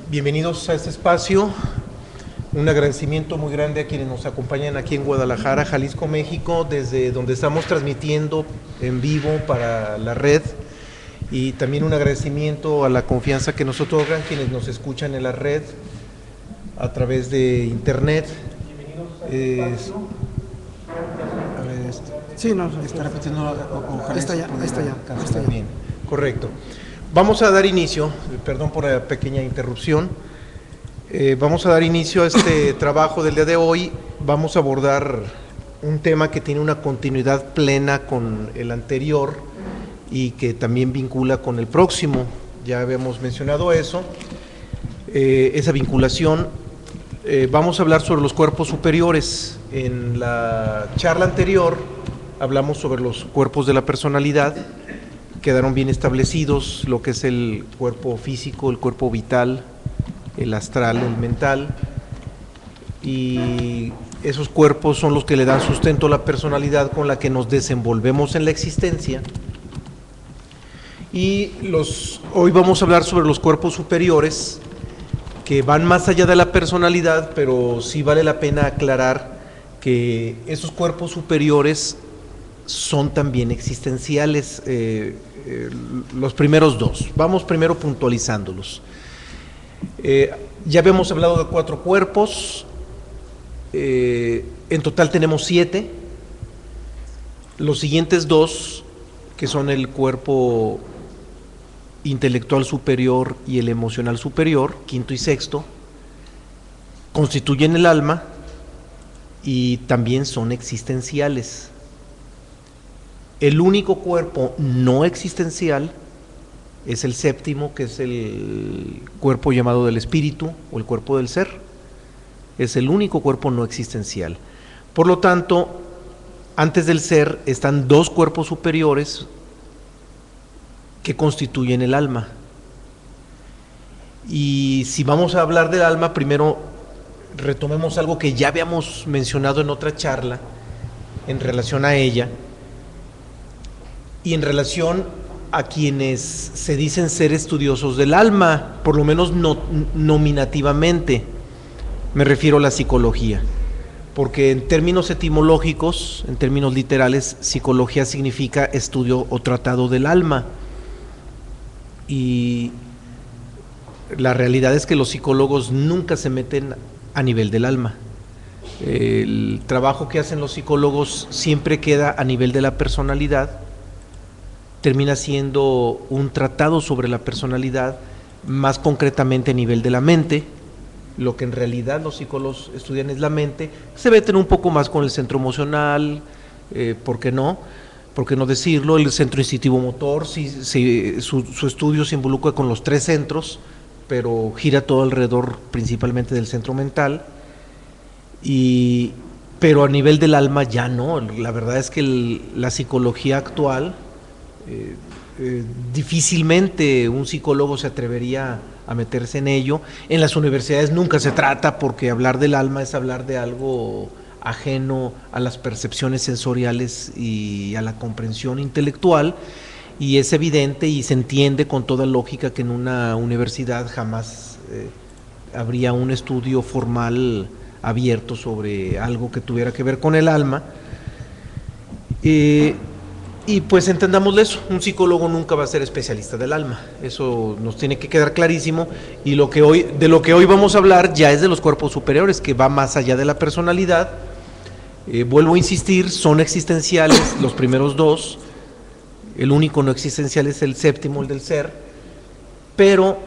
Bienvenidos a este espacio. Un agradecimiento muy grande a quienes nos acompañan aquí en Guadalajara, Jalisco, México, desde donde estamos transmitiendo en vivo para la red, y también un agradecimiento a la confianza que nos otorgan quienes nos escuchan en la red a través de internet. A ver, sí, no, está repitiendo. Ahí está ya. Bien, correcto. Vamos a dar inicio, perdón por la pequeña interrupción. Vamos a dar inicio a este trabajo del día de hoy. Vamos a abordar un tema que tiene una continuidad plena con el anterior y que también vincula con el próximo. Ya habíamos mencionado eso, esa vinculación. Vamos a hablar sobre los cuerpos superiores. En la charla anterior hablamos sobre los cuerpos de la personalidad. Quedaron bien establecidos lo que es el cuerpo físico, el cuerpo vital, el astral, el mental, y esos cuerpos son los que le dan sustento a la personalidad con la que nos desenvolvemos en la existencia. Y hoy vamos a hablar sobre los cuerpos superiores, que van más allá de la personalidad, pero sí vale la pena aclarar que esos cuerpos superiores son también existenciales. Los primeros dos, vamos primero puntualizándolos. Ya habíamos hablado de 4 cuerpos, en total tenemos 7. Los siguientes 2, que son el cuerpo intelectual superior y el emocional superior, quinto y sexto, constituyen el alma y también son existenciales. El único cuerpo no existencial es el séptimo, que es el cuerpo llamado del espíritu o el cuerpo del ser. Es el único cuerpo no existencial. Por lo tanto, antes del ser están 2 cuerpos superiores que constituyen el alma. Y si vamos a hablar del alma, primero retomemos algo que ya habíamos mencionado en otra charla en relación a ella, y en relación a quienes se dicen ser estudiosos del alma, por lo menos nominativamente. Me refiero a la psicología, porque en términos etimológicos, en términos literales, psicología significa estudio o tratado del alma. Y la realidad es que los psicólogos nunca se meten a nivel del alma. El trabajo que hacen los psicólogos siempre queda a nivel de la personalidad. Termina siendo un tratado sobre la personalidad, más concretamente a nivel de la mente. Lo que en realidad los psicólogos estudian es la mente. Se meten un poco más con el centro emocional, ¿por qué no? ¿Por qué no decirlo? El centro instintivo motor, su estudio se involucra con los 3 centros, pero gira todo alrededor principalmente del centro mental. Pero a nivel del alma ya no. La verdad es que la psicología actual, difícilmente un psicólogo se atrevería a meterse en ello. En las universidades nunca se trata, porque hablar del alma es hablar de algo ajeno a las percepciones sensoriales y a la comprensión intelectual, y es evidente y se entiende con toda lógica que en una universidad jamás habría un estudio formal abierto sobre algo que tuviera que ver con el alma. Y pues entendámosle eso, un psicólogo nunca va a ser especialista del alma, eso nos tiene que quedar clarísimo. Y de lo que hoy vamos a hablar ya es de los cuerpos superiores, que va más allá de la personalidad. Vuelvo a insistir, son existenciales los primeros 2, el único no existencial es el séptimo, el del ser, pero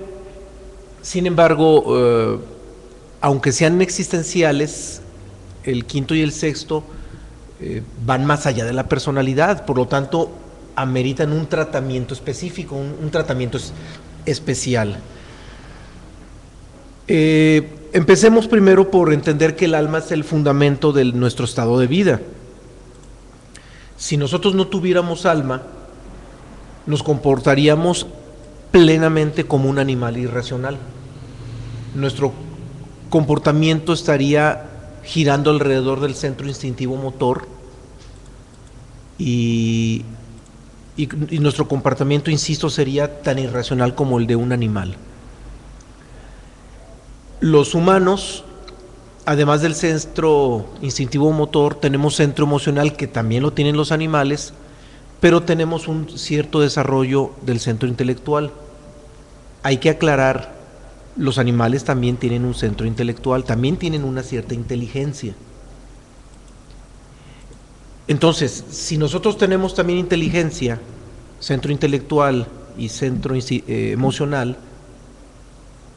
sin embargo, aunque sean existenciales, el quinto y el sexto van más allá de la personalidad, por lo tanto ameritan un tratamiento específico, un tratamiento especial. Empecemos primero por entender que el alma es el fundamento de nuestro estado de vida. Si nosotros no tuviéramos alma, nos comportaríamos plenamente como un animal irracional. Nuestro comportamiento estaría girando alrededor del centro instintivo motor, y nuestro comportamiento, insisto, sería tan irracional como el de un animal. Los humanos, además del centro instintivo motor, tenemos centro emocional que también lo tienen los animales, pero tenemos un cierto desarrollo del centro intelectual. Hay que aclarar, los animales también tienen un centro intelectual, también tienen una cierta inteligencia. Entonces, si nosotros tenemos también inteligencia, centro intelectual y centro emocional,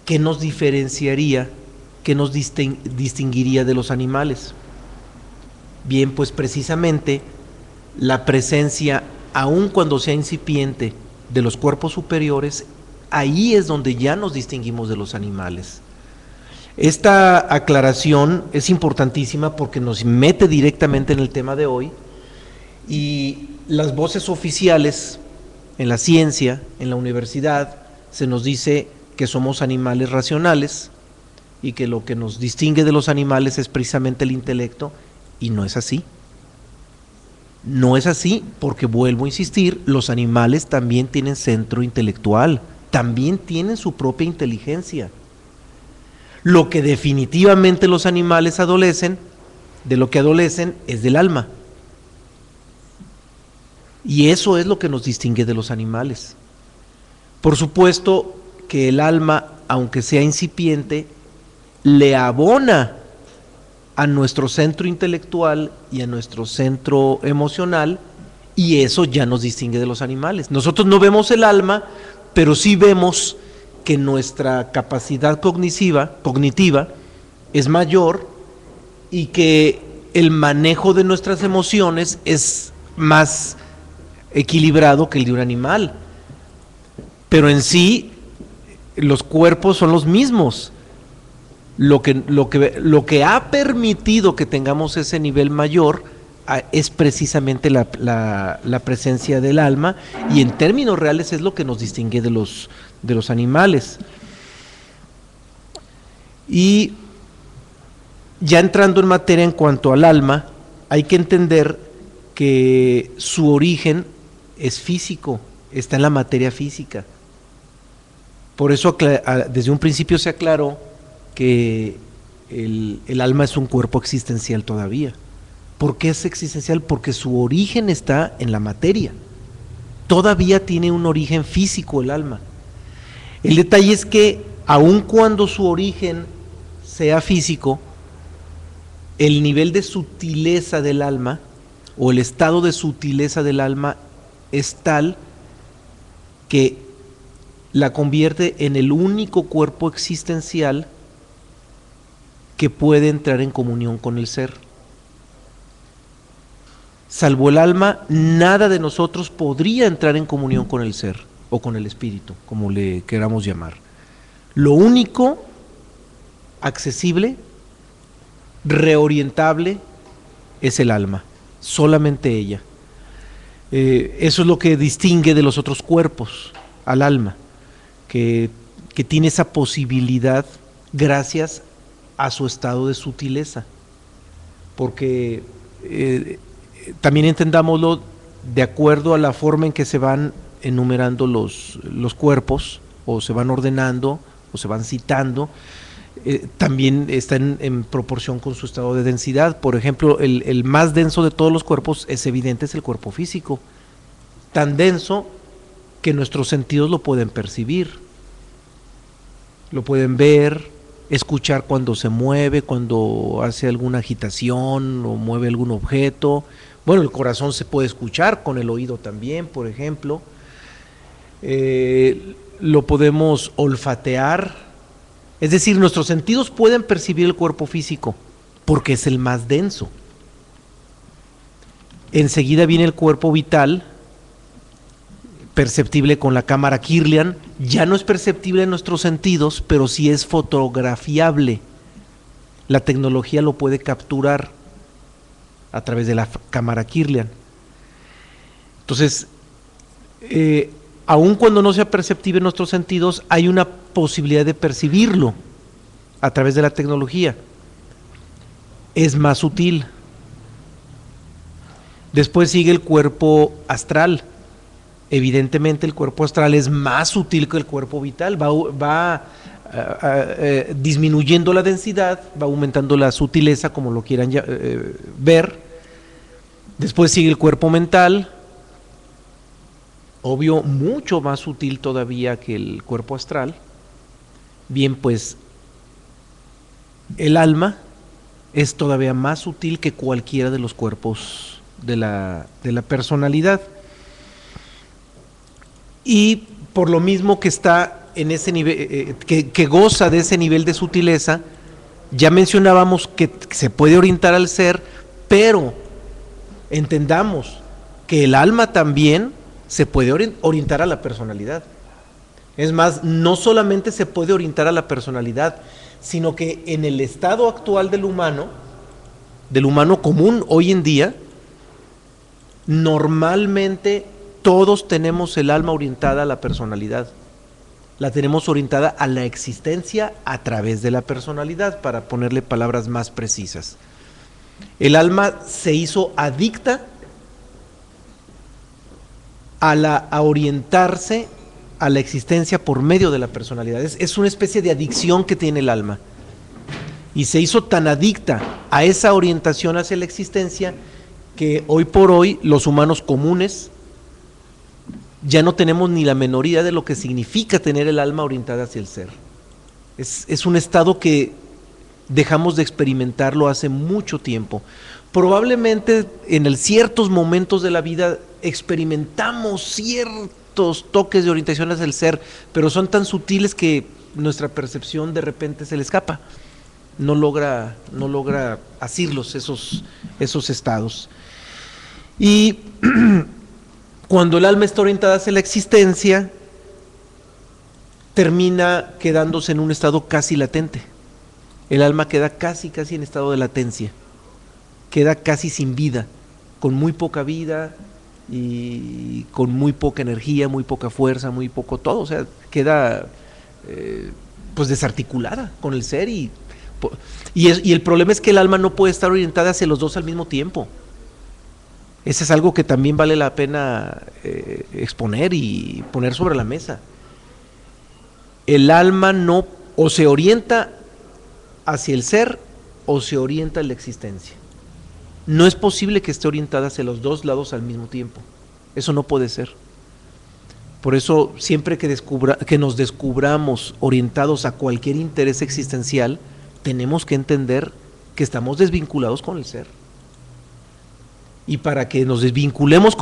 ¿qué nos diferenciaría, qué nos distinguiría de los animales? Bien, pues precisamente la presencia, aun cuando sea incipiente, de los cuerpos superiores, ahí es donde ya nos distinguimos de los animales. Esta aclaración es importantísima porque nos mete directamente en el tema de hoy, y las voces oficiales en la ciencia, en la universidad, se nos dice que somos animales racionales y que lo que nos distingue de los animales es precisamente el intelecto, y no es así. No es así porque, vuelvo a insistir, los animales también tienen centro intelectual, también tienen su propia inteligencia. Lo que definitivamente los animales adolecen, de lo que adolecen, es del alma. Y eso es lo que nos distingue de los animales. Por supuesto que el alma, aunque sea incipiente, le abona a nuestro centro intelectual y a nuestro centro emocional, y eso ya nos distingue de los animales. Nosotros no vemos el alma, pero sí vemos que nuestra capacidad cognitiva es mayor y que el manejo de nuestras emociones es más equilibrado que el de un animal. Pero en sí, los cuerpos son los mismos. Lo que ha permitido que tengamos ese nivel mayor es precisamente la presencia del alma, y en términos reales es lo que nos distingue de los animales. Y ya entrando en materia en cuanto al alma, hay que entender que su origen es físico, está en la materia física. Por eso desde un principio se aclaró que el alma es un cuerpo existencial todavía. ¿Por qué es existencial? Porque su origen está en la materia. Todavía tiene un origen físico el alma. El detalle es que, aun cuando su origen sea físico, el nivel de sutileza del alma, o el estado de sutileza del alma, es tal que la convierte en el único cuerpo existencial que puede entrar en comunión con el ser. Salvo el alma, nada de nosotros podría entrar en comunión con el ser o con el espíritu, como le queramos llamar. Lo único accesible, reorientable, es el alma, solamente ella. Eso es lo que distingue de los otros cuerpos al alma, que tiene esa posibilidad gracias a su estado de sutileza. Porque también entendámoslo de acuerdo a la forma en que se van enumerando los cuerpos, o se van ordenando, o se van citando, también está en proporción con su estado de densidad. Por ejemplo, el más denso de todos los cuerpos es evidente, es el cuerpo físico, tan denso que nuestros sentidos lo pueden percibir, lo pueden ver, escuchar cuando se mueve, cuando hace alguna agitación o mueve algún objeto. Bueno, el corazón se puede escuchar con el oído también, por ejemplo. Lo podemos olfatear. Es decir, nuestros sentidos pueden percibir el cuerpo físico porque es el más denso. Enseguida viene el cuerpo vital, perceptible con la cámara Kirlian. Ya no es perceptible en nuestros sentidos, pero sí es fotografiable. La tecnología lo puede capturar a través de la cámara Kirlian. Entonces, aun cuando no sea perceptible en nuestros sentidos, hay una posibilidad de percibirlo a través de la tecnología. Es más sutil. Después sigue el cuerpo astral. Evidentemente el cuerpo astral es más sutil que el cuerpo vital, va disminuyendo la densidad, va aumentando la sutileza, como lo quieran ver. Después sigue el cuerpo mental, obvio, mucho más sutil todavía que el cuerpo astral. Bien, pues el alma es todavía más sutil que cualquiera de los cuerpos de la personalidad. Y por lo mismo que está en ese nivel, que goza de ese nivel de sutileza, ya mencionábamos que se puede orientar al ser, pero entendamos que el alma también se puede orientar a la personalidad. Es más, no solamente se puede orientar a la personalidad, sino que en el estado actual del humano común hoy en día, normalmente todos tenemos el alma orientada a la personalidad. La tenemos orientada a la existencia a través de la personalidad, para ponerle palabras más precisas. El alma se hizo adicta a orientarse a la existencia por medio de la personalidad. Es una especie de adicción que tiene el alma. Y se hizo tan adicta a esa orientación hacia la existencia que hoy por hoy los humanos comunes ya no tenemos ni la menor idea de lo que significa tener el alma orientada hacia el ser. Es un estado que dejamos de experimentarlo hace mucho tiempo. Probablemente en ciertos momentos de la vida experimentamos ciertos toques de orientación hacia el ser, pero son tan sutiles que nuestra percepción de repente se le escapa. No logra asirlos esos estados. Y cuando el alma está orientada hacia la existencia, termina quedándose en un estado casi latente. El alma queda casi en estado de latencia, queda casi sin vida, con muy poca vida y con muy poca energía, muy poca fuerza, muy poco todo, o sea, queda pues desarticulada con el ser y el problema es que el alma no puede estar orientada hacia los dos al mismo tiempo. Ese es algo que también vale la pena exponer y poner sobre la mesa. El alma no o se orienta hacia el ser o se orienta a la existencia. No es posible que esté orientada hacia los dos lados al mismo tiempo. Eso no puede ser. Por eso, siempre que nos descubramos orientados a cualquier interés existencial, tenemos que entender que estamos desvinculados con el ser. Y para que nos desvinculemos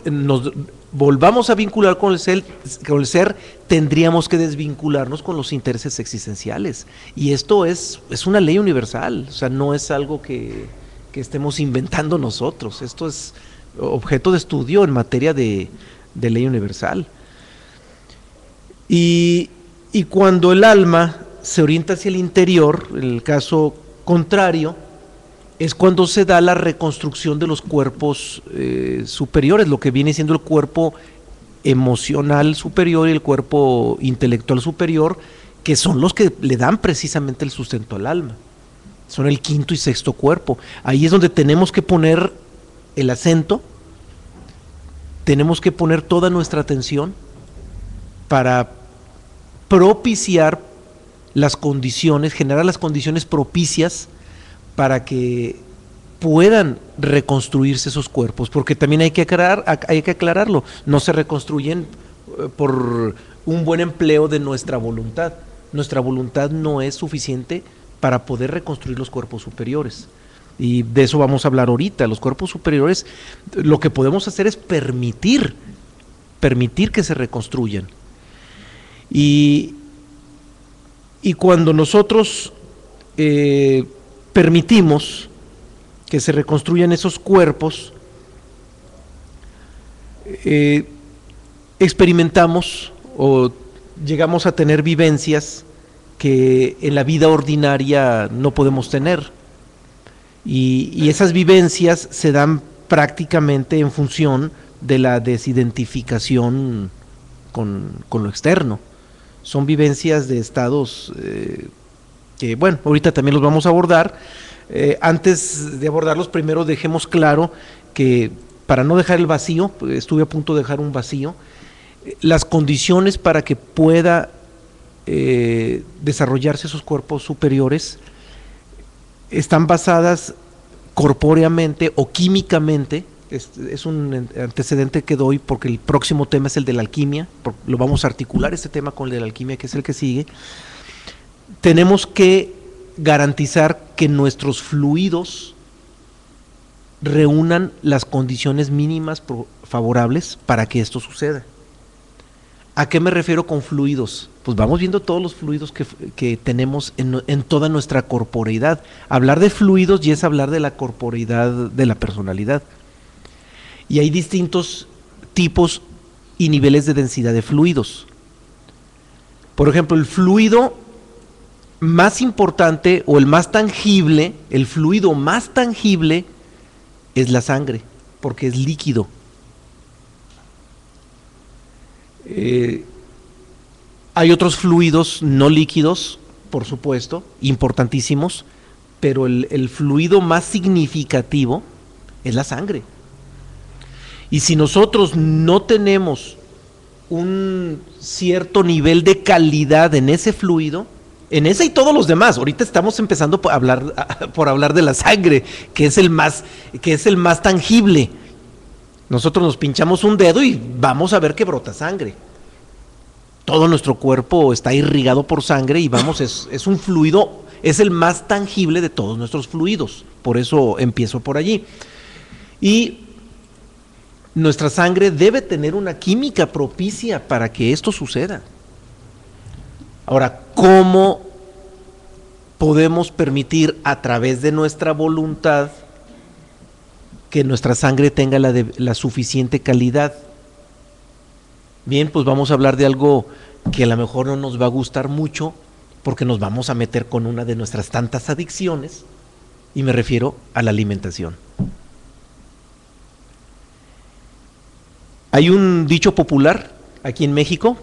nos volvamos a vincular con el ser, tendríamos que desvincularnos con los intereses existenciales. Y esto es una ley universal, o sea, no es algo que estemos inventando nosotros. Esto es objeto de estudio en materia de ley universal. Y cuando el alma se orienta hacia el interior, en el caso contrario, es cuando se da la reconstrucción de los cuerpos superiores, lo que viene siendo el cuerpo emocional superior y el cuerpo intelectual superior, que son los que le dan precisamente el sustento al alma. Son el quinto y sexto cuerpo. Ahí es donde tenemos que poner el acento, tenemos que poner toda nuestra atención para propiciar las condiciones, generar las condiciones propicias para que puedan reconstruirse esos cuerpos, porque también hay que aclararlo, no se reconstruyen por un buen empleo de nuestra voluntad. Nuestra voluntad no es suficiente para poder reconstruir los cuerpos superiores. Y de eso vamos a hablar ahorita. Los cuerpos superiores, lo que podemos hacer es permitir que se reconstruyan. Y cuando nosotros permitimos que se reconstruyan esos cuerpos, experimentamos o llegamos a tener vivencias que en la vida ordinaria no podemos tener. Y esas vivencias se dan prácticamente en función de la desidentificación con lo externo. Son vivencias de estados que, bueno, ahorita también los vamos a abordar. Antes de abordarlos, primero dejemos claro que, para no dejar el vacío, estuve a punto de dejar un vacío, las condiciones para que pueda desarrollarse esos cuerpos superiores están basadas corpóreamente o químicamente. Es un antecedente que doy porque el próximo tema es el de la alquimia, lo vamos a articular este tema con el de la alquimia, que es el que sigue. Tenemos que garantizar que nuestros fluidos reúnan las condiciones mínimas favorables para que esto suceda. ¿A qué me refiero con fluidos? Pues vamos viendo todos los fluidos que tenemos en toda nuestra corporeidad. Hablar de fluidos ya es hablar de la corporeidad de la personalidad. Y hay distintos tipos y niveles de densidad de fluidos. Por ejemplo, el fluido más importante o el más tangible, el fluido más tangible es la sangre, porque es líquido. Hay otros fluidos no líquidos, por supuesto, importantísimos, pero el fluido más significativo es la sangre. Y si nosotros no tenemos un cierto nivel de calidad en ese fluido, en ese y todos los demás, ahorita estamos empezando por hablar de la sangre, que es el más tangible. Nosotros nos pinchamos un dedo y vamos a ver que brota sangre. Todo nuestro cuerpo está irrigado por sangre y vamos, es un fluido, es el más tangible de todos nuestros fluidos. Por eso empiezo por allí. Y nuestra sangre debe tener una química propicia para que esto suceda. Ahora, ¿cómo podemos permitir a través de nuestra voluntad que nuestra sangre tenga la suficiente calidad? Bien, pues vamos a hablar de algo que a lo mejor no nos va a gustar mucho, porque nos vamos a meter con una de nuestras tantas adicciones, y me refiero a la alimentación. Hay un dicho popular aquí en México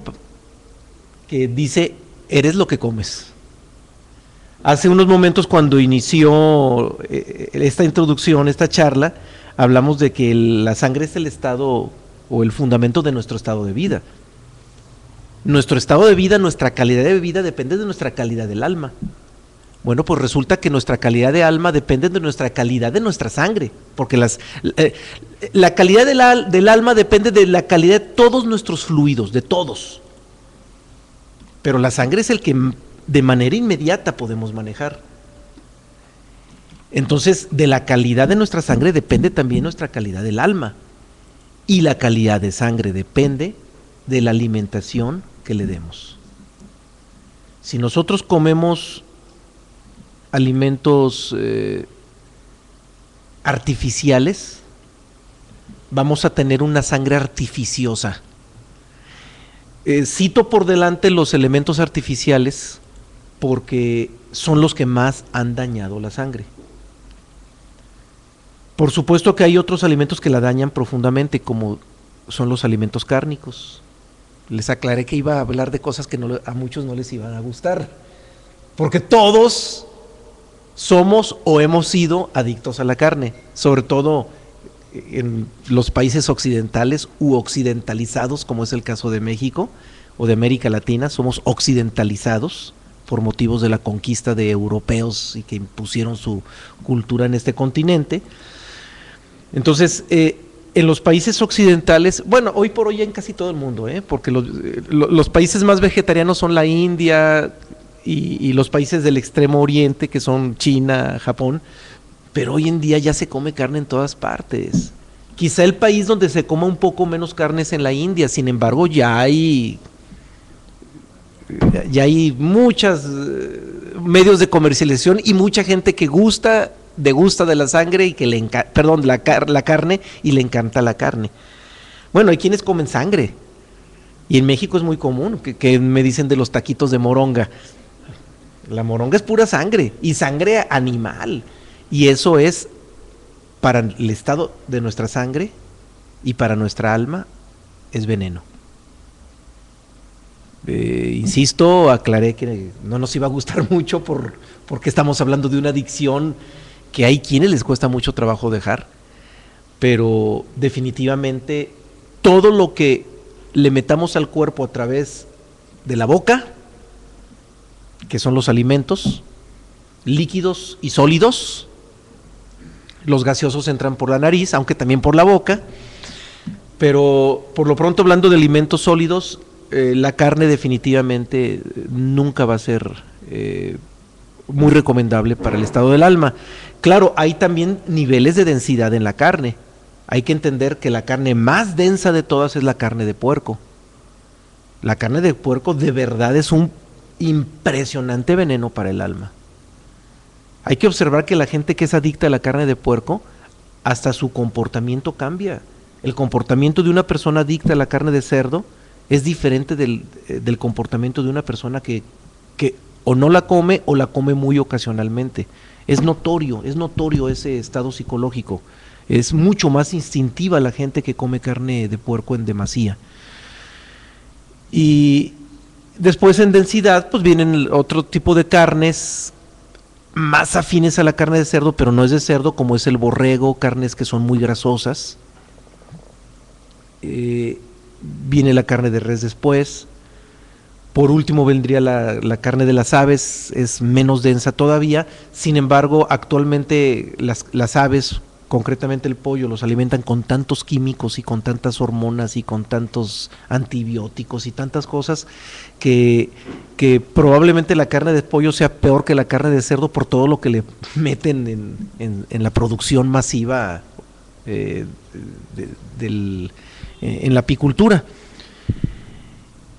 que dice: eres lo que comes. Hace unos momentos, cuando inició esta introducción, esta charla, hablamos de que la sangre es el estado o el fundamento de nuestro estado de vida. Nuestro estado de vida, nuestra calidad de vida depende de nuestra calidad del alma. Bueno, pues resulta que nuestra calidad de alma depende de nuestra calidad de nuestra sangre, porque la calidad del alma depende de la calidad de todos nuestros fluidos, de todos. Pero la sangre es el que de manera inmediata podemos manejar. Entonces, de la calidad de nuestra sangre depende también nuestra calidad del alma. Y la calidad de sangre depende de la alimentación que le demos. Si nosotros comemos alimentos artificiales, vamos a tener una sangre artificiosa. Cito por delante los elementos artificiales porque son los que más han dañado la sangre. Por supuesto que hay otros alimentos que la dañan profundamente, como son los alimentos cárnicos. Les aclaré que iba a hablar de cosas que a muchos no les iban a gustar, porque todos somos o hemos sido adictos a la carne, sobre todo en los países occidentales u occidentalizados, como es el caso de México o de América Latina. Somos occidentalizados por motivos de la conquista de europeos y que impusieron su cultura en este continente. Entonces, en los países occidentales, bueno, hoy por hoy en casi todo el mundo, porque los países más vegetarianos son la India y los países del extremo oriente, que son China, Japón, pero hoy en día ya se come carne en todas partes. Quizá el país donde se coma un poco menos carne es en la India, sin embargo ya hay muchos medios de comercialización y mucha gente que degusta de la sangre y que la carne, y le encanta la carne. Bueno, hay quienes comen sangre, y en México es muy común que me dicen de los taquitos de moronga. La moronga es pura sangre, y sangre animal, y eso es, para el estado de nuestra sangre y para nuestra alma, es veneno. Insisto, aclaré que no nos iba a gustar mucho porque estamos hablando de una adicción que hay quienes les cuesta mucho trabajo dejar, pero definitivamente todo lo que le metamos al cuerpo a través de la boca que son los alimentos, líquidos y sólidos. Los gaseosos entran por la nariz, aunque también por la boca, pero por lo pronto, hablando de alimentos sólidos, la carne definitivamente nunca va a ser muy recomendable para el estado del alma. Claro, hay también niveles de densidad en la carne. Hay que entender que la carne más densa de todas es la carne de puerco. La carne de puerco de verdad es un impresionante veneno para el alma. Hay que observar que la gente que es adicta a la carne de puerco, hasta su comportamiento cambia. El comportamiento de una persona adicta a la carne de cerdo es diferente del comportamiento de una persona que o no la come o la come muy ocasionalmente. Es notorio ese estado psicológico. Es mucho más instintiva la gente que come carne de puerco en demasía. Y después en densidad pues vienen otro tipo de carnes más afines a la carne de cerdo, pero no es de cerdo, como es el borrego, carnes que son muy grasosas. Viene la carne de res después. Por último vendría la carne de las aves, es menos densa todavía. Sin embargo, actualmente las aves, concretamente el pollo, los alimentan con tantos químicos y con tantas hormonas y con tantos antibióticos y tantas cosas que probablemente la carne de pollo sea peor que la carne de cerdo por todo lo que le meten en la producción masiva en la apicultura.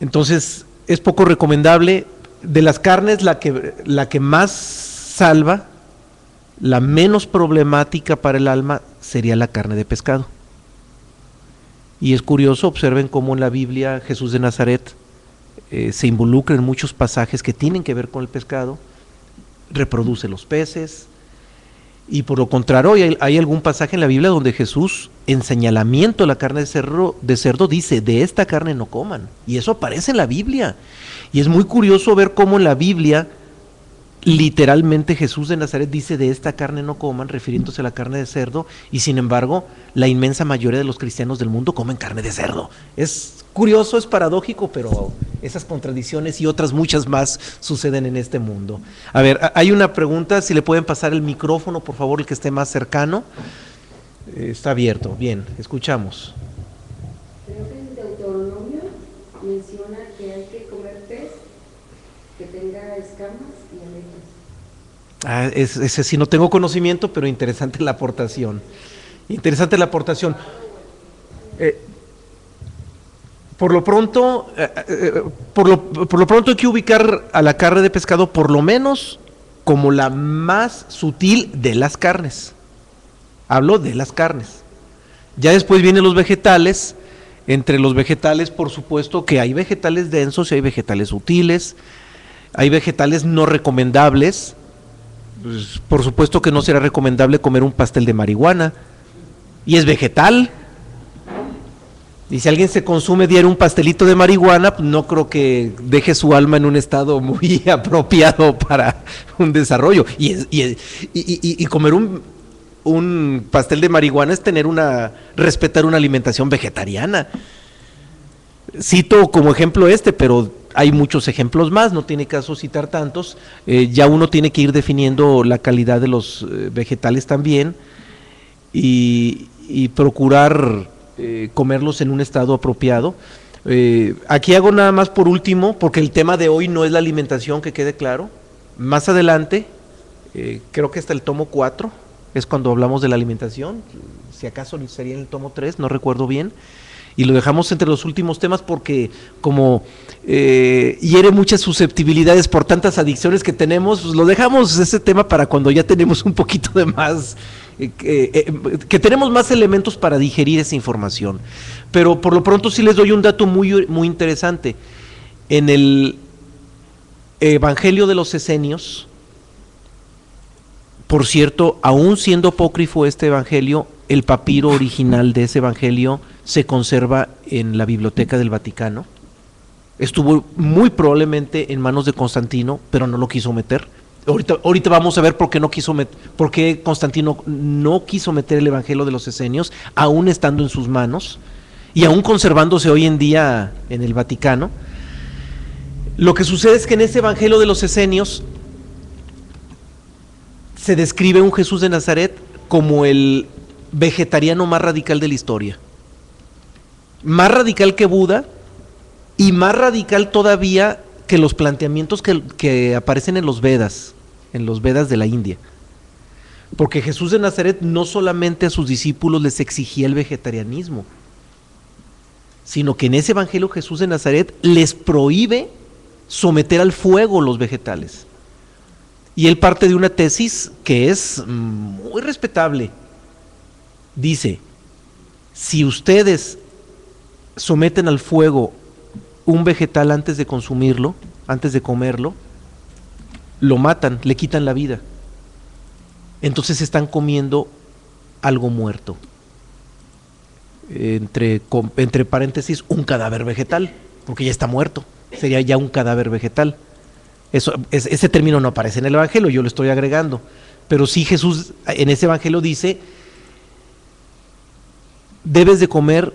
Entonces es poco recomendable. De las carnes, la que más salva, la menos problemática para el alma, sería la carne de pescado. Y es curioso, observen cómo en la Biblia Jesús de Nazaret se involucra en muchos pasajes que tienen que ver con el pescado, reproduce los peces, y por lo contrario hay algún pasaje en la Biblia donde Jesús, en señalamiento a la carne de cerdo, dice: de esta carne no coman, y eso aparece en la Biblia. Y es muy curioso ver cómo en la Biblia literalmente Jesús de Nazaret dice: de esta carne no coman, refiriéndose a la carne de cerdo, y sin embargo la inmensa mayoría de los cristianos del mundo comen carne de cerdo. Es curioso, es paradójico, pero esas contradicciones y otras muchas más suceden en este mundo. A ver, hay una pregunta, si le pueden pasar el micrófono, por favor, el que esté más cercano. Está abierto, bien, escuchamos. Creo que en Deuteronomio menciona que hay que comer pez que tenga escamas y aletas. Ese sí no tengo conocimiento, pero interesante la aportación. Interesante la aportación. Por lo pronto hay que ubicar a la carne de pescado por lo menos como la más sutil de las carnes. Hablo de las carnes. Ya después vienen los vegetales. Entre los vegetales, por supuesto que hay vegetales densos y hay vegetales sutiles. Hay vegetales no recomendables. Pues, por supuesto que no será recomendable comer un pastel de marihuana. Y es vegetal. Y si alguien se consume diario un pastelito de marihuana, pues no creo que deje su alma en un estado muy apropiado para un desarrollo. Y comer un pastel de marihuana es respetar una alimentación vegetariana. Cito como ejemplo pero hay muchos ejemplos más, no tiene caso citar tantos. Ya uno tiene que ir definiendo la calidad de los vegetales también y procurar comerlos en un estado apropiado. Aquí hago nada más por último, porque el tema de hoy no es la alimentación, que quede claro. Más adelante, creo que hasta el tomo 4 es cuando hablamos de la alimentación, si acaso sería en el tomo 3, no recuerdo bien, y lo dejamos entre los últimos temas porque como hiere muchas susceptibilidades por tantas adicciones que tenemos, pues lo dejamos ese tema para cuando ya tenemos un poquito de más, que tenemos más elementos para digerir esa información. Pero por lo pronto sí les doy un dato muy, muy interesante. En el Evangelio de los Esenios, por cierto, aún siendo apócrifo este evangelio, el papiro original de ese evangelio se conserva en la Biblioteca del Vaticano. Estuvo muy probablemente en manos de Constantino, pero no lo quiso meter. Ahorita vamos a ver por qué Constantino no quiso meter el evangelio de los Esenios, aún estando en sus manos y aún conservándose hoy en día en el Vaticano. Lo que sucede es que en ese Evangelio de los Esenios se describe un Jesús de Nazaret como el vegetariano más radical de la historia. Más radical que Buda y más radical todavía que los planteamientos que aparecen en los Vedas de la India. Porque Jesús de Nazaret no solamente a sus discípulos les exigía el vegetarianismo, sino que en ese Evangelio Jesús de Nazaret les prohíbe someter al fuego los vegetales. Y él parte de una tesis que es muy respetable. Dice, si ustedes someten al fuego un vegetal antes de consumirlo, antes de comerlo, lo matan, le quitan la vida. Entonces están comiendo algo muerto. Entre paréntesis, un cadáver vegetal, porque ya está muerto. Sería ya un cadáver vegetal. Ese término no aparece en el Evangelio, yo lo estoy agregando. Pero sí Jesús en ese Evangelio dice, debes de comer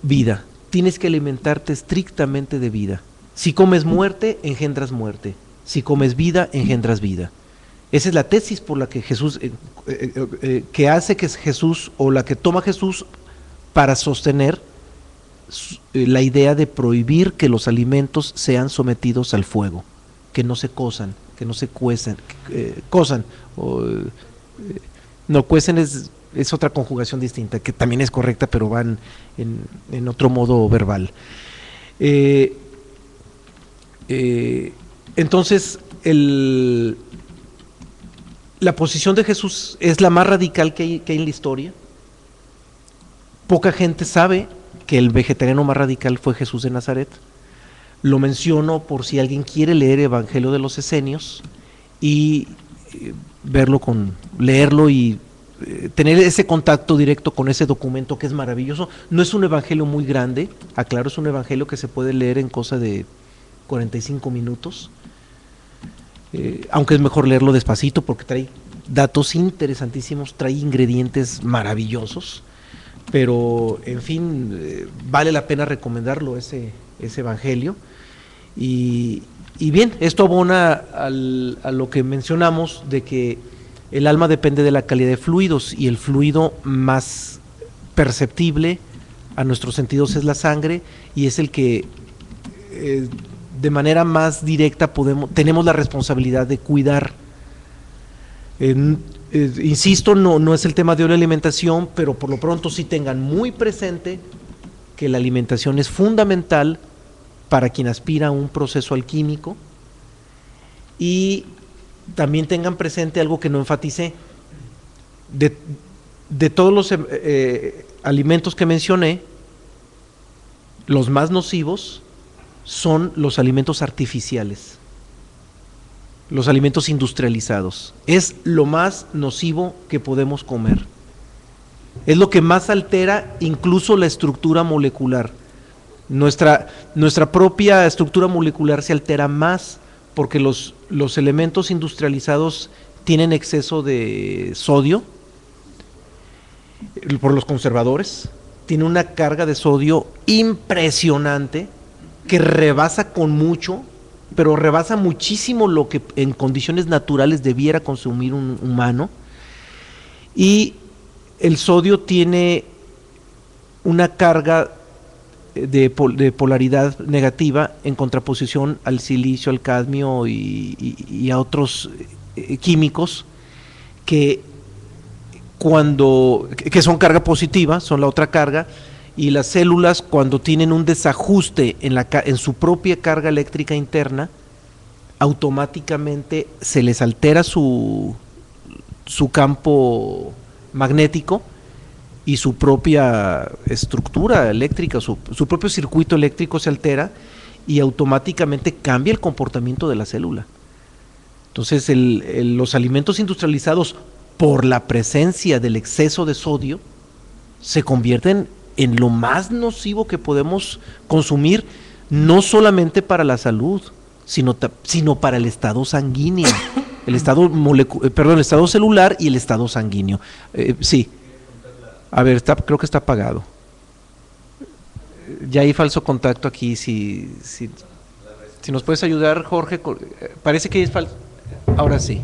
vida, tienes que alimentarte estrictamente de vida. Si comes muerte, engendras muerte. Si comes vida, engendras vida. Esa es la tesis por la que Jesús, que hace que Jesús, o la que toma Jesús para sostener la idea de prohibir que los alimentos sean sometidos al fuego, que no se cosan, que no se cuecen, no cuecen es otra conjugación distinta, que también es correcta, pero van en otro modo verbal. Entonces, la posición de Jesús es la más radical que hay en la historia. Poca gente sabe que el vegetariano más radical fue Jesús de Nazaret. Lo menciono por si alguien quiere leer Evangelio de los Esenios y leerlo y tener ese contacto directo con ese documento que es maravilloso. No es un evangelio muy grande, aclaro, es un evangelio que se puede leer en cosa de 45 minutos, aunque es mejor leerlo despacito porque trae datos interesantísimos, trae ingredientes maravillosos, pero en fin, vale la pena recomendarlo ese evangelio. Y bien, esto abona a lo que mencionamos de que el alma depende de la calidad de fluidos, y el fluido más perceptible a nuestros sentidos es la sangre, y es el que de manera más directa tenemos la responsabilidad de cuidar. Insisto, no es el tema de hoy la alimentación, pero por lo pronto sí tengan muy presente que la alimentación es fundamental para quien aspira a un proceso alquímico, y también tengan presente algo que no enfaticé. De todos los alimentos que mencioné, los más nocivos son los alimentos artificiales, los alimentos industrializados. Es lo más nocivo que podemos comer. Es lo que más altera incluso la estructura molecular. Nuestra propia estructura molecular se altera más porque los elementos industrializados tienen exceso de sodio por los conservadores, tiene una carga de sodio impresionante que rebasa con mucho, pero rebasa muchísimo lo que en condiciones naturales debiera consumir un humano. Y el sodio tiene una carga de polaridad negativa en contraposición al silicio, al cadmio y a otros químicos que son carga positiva, son la otra carga, y las células, cuando tienen un desajuste en su propia carga eléctrica interna, automáticamente se les altera su campo magnético y su propia estructura eléctrica, su propio circuito eléctrico se altera, y automáticamente cambia el comportamiento de la célula. Entonces los alimentos industrializados, por la presencia del exceso de sodio, se convierten en lo más nocivo que podemos consumir, no solamente para la salud, sino para el estado sanguíneo, el estado celular y el estado sanguíneo. Sí. A ver, creo que está apagado. Ya hay falso contacto aquí. Si Si nos puedes ayudar, Jorge, parece que es falso. Ahora sí.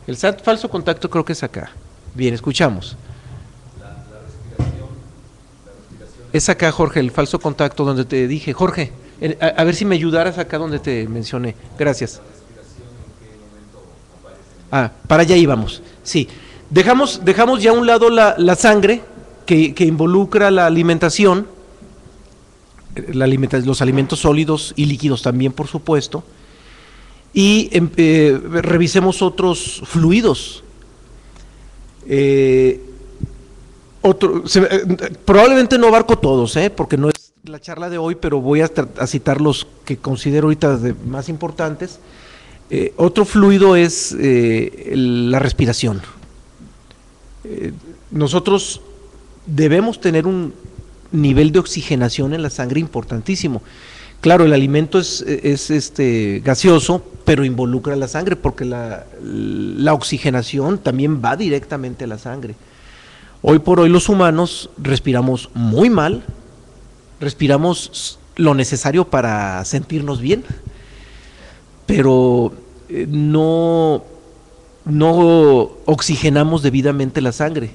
El falso contacto creo que es acá. Bien, escuchamos. La respiración. Es acá, Jorge, el falso contacto donde te dije. Jorge, a ver si me ayudaras acá donde te mencioné. Gracias. Para allá íbamos. Sí. Dejamos ya a un lado la sangre que involucra la alimentación, los alimentos sólidos y líquidos también, por supuesto, y revisemos otros fluidos. Probablemente no abarco todos, porque no es la charla de hoy, pero voy a citar los que considero ahorita más importantes. Otro fluido es la respiración. Nosotros debemos tener un nivel de oxigenación en la sangre importantísimo. Claro, el alimento es gaseoso, pero involucra la sangre porque la oxigenación también va directamente a la sangre. Hoy por hoy los humanos respiramos muy mal, respiramos lo necesario para sentirnos bien, pero no oxigenamos debidamente la sangre.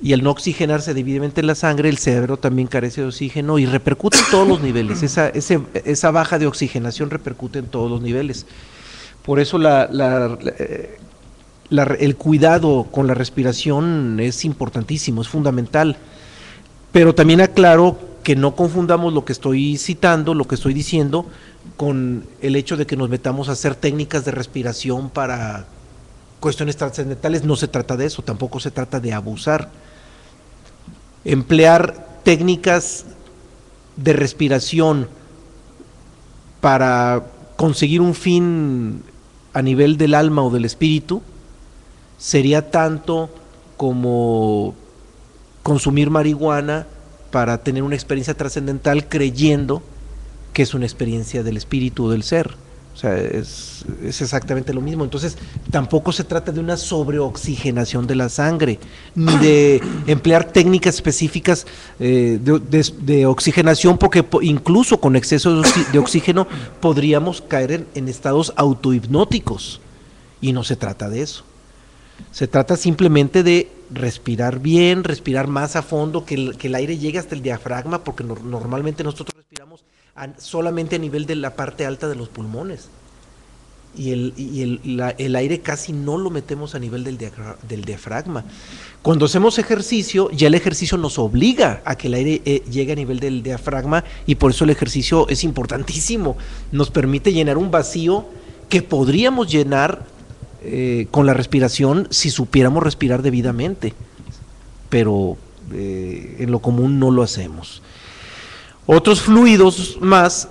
Y al no oxigenarse debidamente la sangre, el cerebro también carece de oxígeno y repercute en todos los niveles. Esa baja de oxigenación repercute en todos los niveles. Por eso el cuidado con la respiración es importantísimo, es fundamental. Pero también aclaro que no confundamos lo que estoy citando, lo que estoy diciendo, con el hecho de que nos metamos a hacer técnicas de respiración para cuestiones trascendentales. No se trata de eso, tampoco se trata de abusar. Emplear técnicas de respiración para conseguir un fin a nivel del alma o del espíritu sería tanto como consumir marihuana para tener una experiencia trascendental creyendo que es una experiencia del espíritu o del ser. O sea, es exactamente lo mismo. Entonces, tampoco se trata de una sobreoxigenación de la sangre, ni de emplear técnicas específicas de oxigenación, porque incluso con exceso de oxígeno podríamos caer en estados autohipnóticos, y no se trata de eso. Se trata simplemente de respirar bien, respirar más a fondo, que el aire llegue hasta el diafragma, porque normalmente nosotros respiramos solamente a nivel de la parte alta de los pulmones, y el aire casi no lo metemos a nivel del diafragma. Cuando hacemos ejercicio, ya el ejercicio nos obliga a que el aire llegue a nivel del diafragma, y por eso el ejercicio es importantísimo. Nos permite llenar un vacío que podríamos llenar con la respiración si supiéramos respirar debidamente, pero en lo común no lo hacemos. Otros fluidos más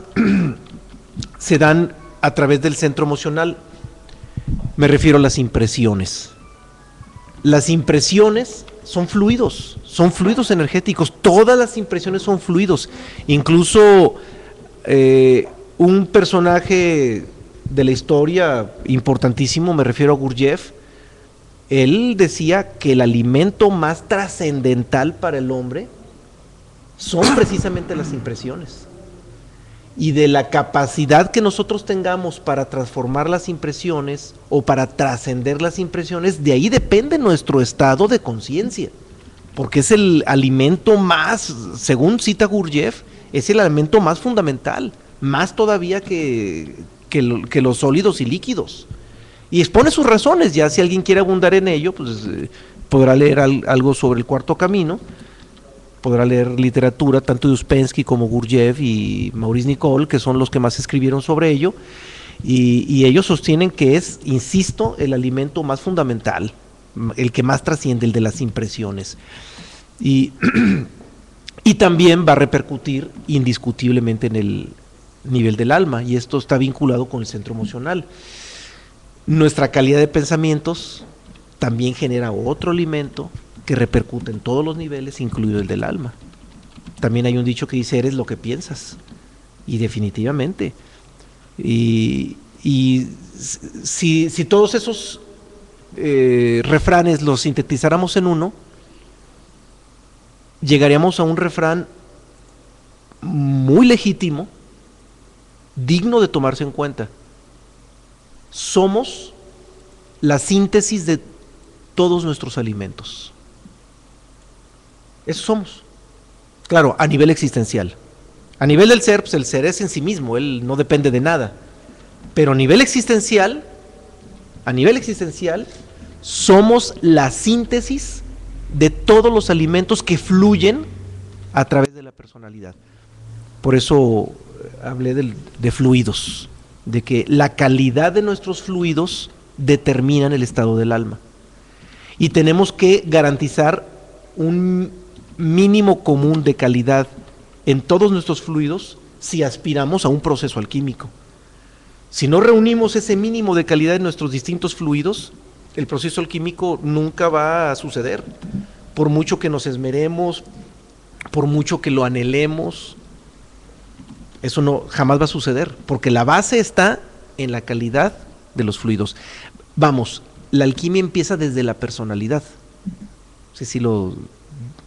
se dan a través del centro emocional. Me refiero a las impresiones. Las impresiones son fluidos energéticos. Todas las impresiones son fluidos. Incluso un personaje de la historia importantísimo, me refiero a Gurdjieff, él decía que el alimento más trascendental para el hombre son precisamente las impresiones, y de la capacidad que nosotros tengamos para transformar las impresiones o para trascender las impresiones, de ahí depende nuestro estado de conciencia, porque es el alimento más, según cita Gurdjieff, es el alimento más fundamental, más todavía que los sólidos y líquidos, y expone sus razones. Ya si alguien quiere abundar en ello, pues podrá leer algo sobre el Cuarto Camino, podrá leer literatura tanto de Uspensky como Gurdjieff y Maurice Nicoll, que son los que más escribieron sobre ello, y ellos sostienen que es, insisto, el alimento más fundamental, el que más trasciende, el de las impresiones, y también va a repercutir indiscutiblemente en el nivel del alma, y esto está vinculado con el centro emocional. Nuestra calidad de pensamientos también genera otro alimento que repercute en todos los niveles, incluido el del alma. También hay un dicho que dice: eres lo que piensas, y definitivamente. Y si todos esos refranes los sintetizáramos en uno, llegaríamos a un refrán muy legítimo digno de tomarse en cuenta. Somos la síntesis de todos nuestros alimentos. Eso somos. Claro, a nivel existencial. A nivel del ser, pues el ser es en sí mismo, él no depende de nada. Pero a nivel existencial, somos la síntesis de todos los alimentos que fluyen a través de la personalidad. Por eso hablé de fluidos, de que la calidad de nuestros fluidos determinan el estado del alma. Y tenemos que garantizar un mínimo común de calidad en todos nuestros fluidos si aspiramos a un proceso alquímico. Si no reunimos ese mínimo de calidad en nuestros distintos fluidos, el proceso alquímico nunca va a suceder, por mucho que nos esmeremos, por mucho que lo anhelemos. Eso no, jamás va a suceder, porque la base está en la calidad de los fluidos. Vamos, la alquimia empieza desde la personalidad. No sé si lo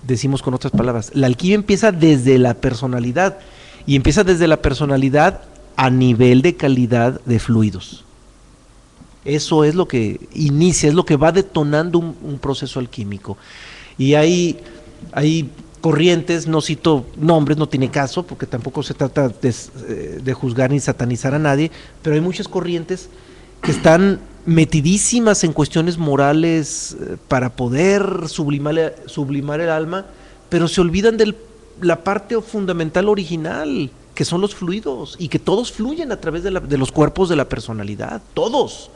decimos con otras palabras. La alquimia empieza desde la personalidad, y empieza desde la personalidad a nivel de calidad de fluidos. Eso es lo que inicia, es lo que va detonando un proceso alquímico. Y hay corrientes, no cito nombres, no tiene caso, porque tampoco se trata de juzgar ni satanizar a nadie, pero hay muchas corrientes que están metidísimas en cuestiones morales para poder sublimar el alma, pero se olvidan de la parte fundamental original, que son los fluidos, y que todos fluyen a través de los cuerpos de la personalidad, todos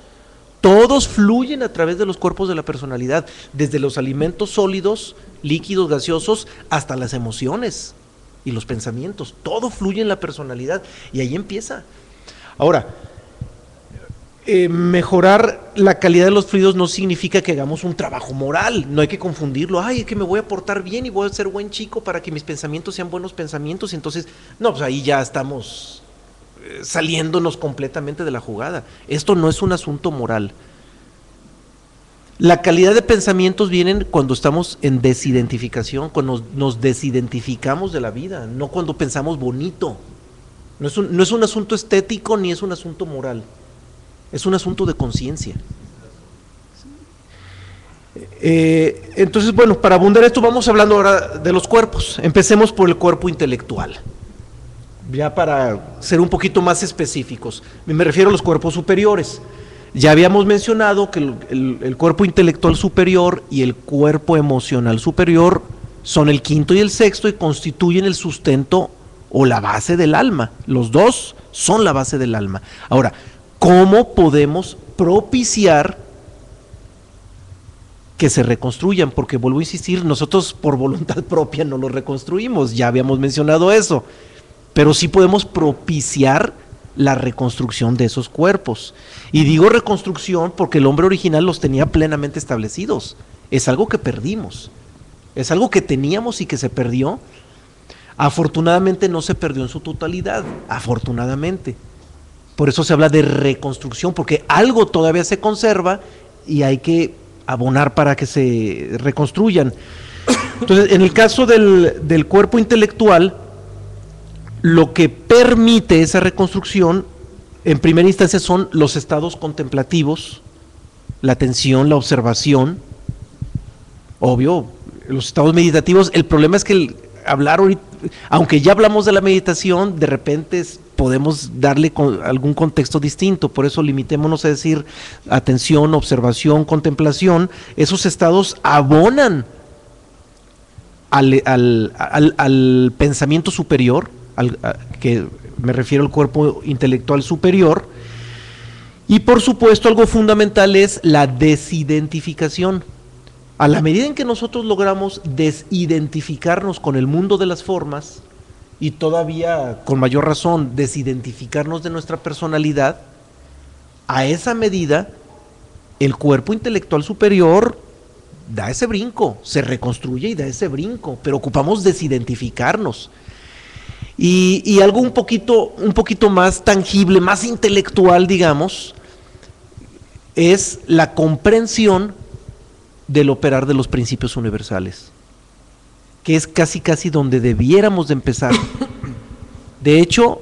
fluyen a través de los cuerpos de la personalidad, desde los alimentos sólidos, líquidos, gaseosos, hasta las emociones y los pensamientos, todo fluye en la personalidad, y ahí empieza. Ahora, mejorar la calidad de los fluidos no significa que hagamos un trabajo moral, no hay que confundirlo. Ay, es que me voy a portar bien y voy a ser buen chico para que mis pensamientos sean buenos pensamientos, y entonces, no, pues ahí ya estamos saliéndonos completamente de la jugada. Esto no es un asunto moral. La calidad de pensamientos vienen cuando estamos en desidentificación, cuando nos desidentificamos de la vida, no cuando pensamos bonito. No es un asunto estético ni es un asunto moral. Es un asunto de conciencia. Entonces, bueno, para abundar esto vamos hablando ahora de los cuerpos. Empecemos por el cuerpo intelectual. Ya para ser un poquito más específicos, me refiero a los cuerpos superiores. Ya habíamos mencionado que el cuerpo intelectual superior y el cuerpo emocional superior son el quinto y el sexto y constituyen el sustento o la base del alma. Los dos son la base del alma. Ahora, ¿cómo podemos propiciar que se reconstruyan? Porque vuelvo a insistir, nosotros por voluntad propia no los reconstruimos, ya habíamos mencionado eso, pero sí podemos propiciar la reconstrucción de esos cuerpos. Y digo reconstrucción porque el hombre original los tenía plenamente establecidos. Es algo que perdimos, es algo que teníamos y que se perdió. Afortunadamente no se perdió en su totalidad, afortunadamente. Por eso se habla de reconstrucción, porque algo todavía se conserva y hay que abonar para que se reconstruyan. Entonces, en el caso del cuerpo intelectual, lo que permite esa reconstrucción, en primera instancia, son los estados contemplativos, la atención, la observación, obvio, los estados meditativos. El problema es que hablar ahorita, aunque ya hablamos de la meditación, de repente podemos darle algún contexto distinto, por eso limitémonos a decir atención, observación, contemplación. Esos estados abonan al pensamiento superior, que me refiero al cuerpo intelectual superior, y por supuesto algo fundamental es la desidentificación. A la medida en que nosotros logramos desidentificarnos con el mundo de las formas, y todavía con mayor razón desidentificarnos de nuestra personalidad, a esa medida el cuerpo intelectual superior da ese brinco, se reconstruye y da ese brinco, pero ocupamos desidentificarnos. Y algo un poquito más tangible, más intelectual, digamos, es la comprensión del operar de los principios universales, que es casi donde debiéramos de empezar. De hecho,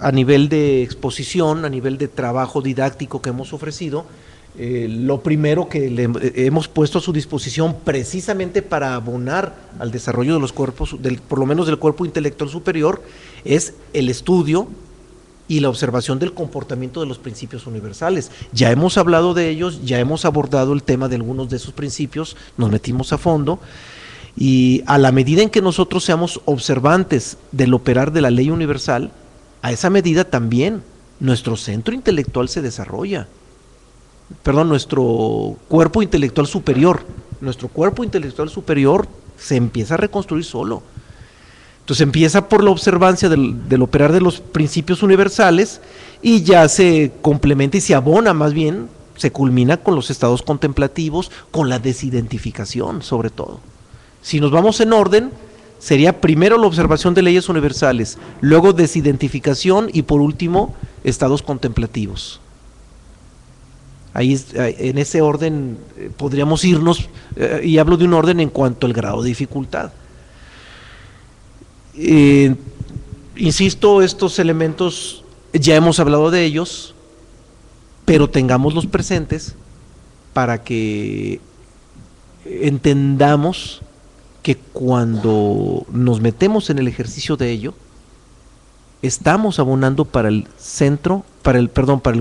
a nivel de exposición, a nivel de trabajo didáctico que hemos ofrecido, lo primero que le hemos puesto a su disposición precisamente para abonar al desarrollo de los cuerpos, por lo menos del cuerpo intelectual superior, es el estudio y la observación del comportamiento de los principios universales. Ya hemos hablado de ellos, ya hemos abordado el tema de algunos de esos principios, nos metimos a fondo, y a la medida en que nosotros seamos observantes del operar de la ley universal, a esa medida también nuestro centro intelectual se desarrolla. Nuestro cuerpo intelectual superior se empieza a reconstruir solo. Entonces empieza por la observancia del operar de los principios universales y ya se complementa y se abona, más bien, se culmina con los estados contemplativos, con la desidentificación sobre todo. Si nos vamos en orden, sería primero la observación de leyes universales, luego desidentificación y por último estados contemplativos. Ahí en ese orden podríamos irnos, y hablo de un orden en cuanto al grado de dificultad. Insisto, estos elementos ya hemos hablado de ellos, pero tengámoslos presentes para que entendamos que cuando nos metemos en el ejercicio de ello, estamos abonando para el centro, para el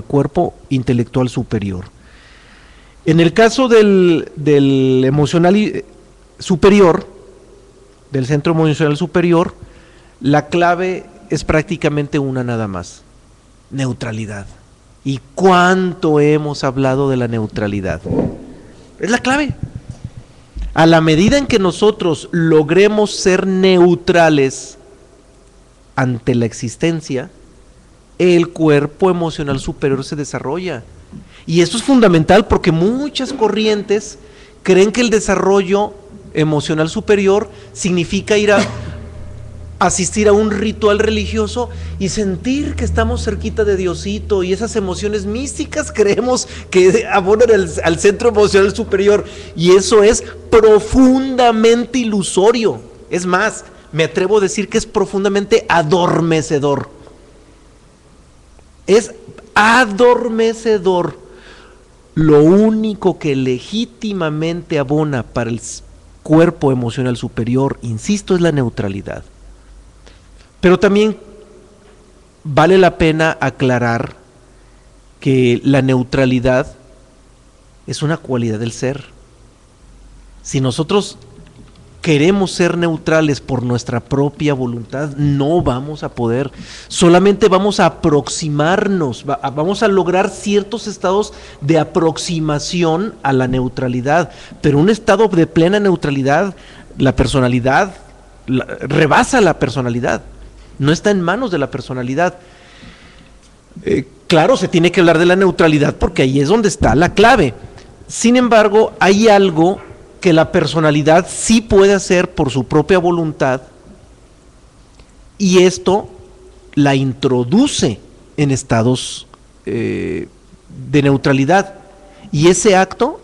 cuerpo intelectual superior. En el caso del emocional superior, del centro emocional superior, la clave es prácticamente una nada más: neutralidad. ¿Y cuánto hemos hablado de la neutralidad? Es la clave. A la medida en que nosotros logremos ser neutrales ante la existencia, el cuerpo emocional superior se desarrolla. Y esto es fundamental porque muchas corrientes creen que el desarrollo emocional superior significa ir a asistir a un ritual religioso y sentir que estamos cerquita de Diosito, y esas emociones místicas creemos que abonan al centro emocional superior, y eso es profundamente ilusorio. Es más, me atrevo a decir que es profundamente adormecedor. Es adormecedor. Lo único que legítimamente abona para el cuerpo emocional superior, insisto, es la neutralidad. Pero también vale la pena aclarar que la neutralidad es una cualidad del ser. Si nosotros queremos ser neutrales por nuestra propia voluntad, no vamos a poder. Solamente vamos a aproximarnos, vamos a lograr ciertos estados de aproximación a la neutralidad, pero un estado de plena neutralidad, la personalidad rebasa la personalidad. No está en manos de la personalidad. Claro, se tiene que hablar de la neutralidad porque ahí es donde está la clave. Sin embargo, hay algo que la personalidad sí puede hacer por su propia voluntad, y esto la introduce en estados de neutralidad. Y ese acto,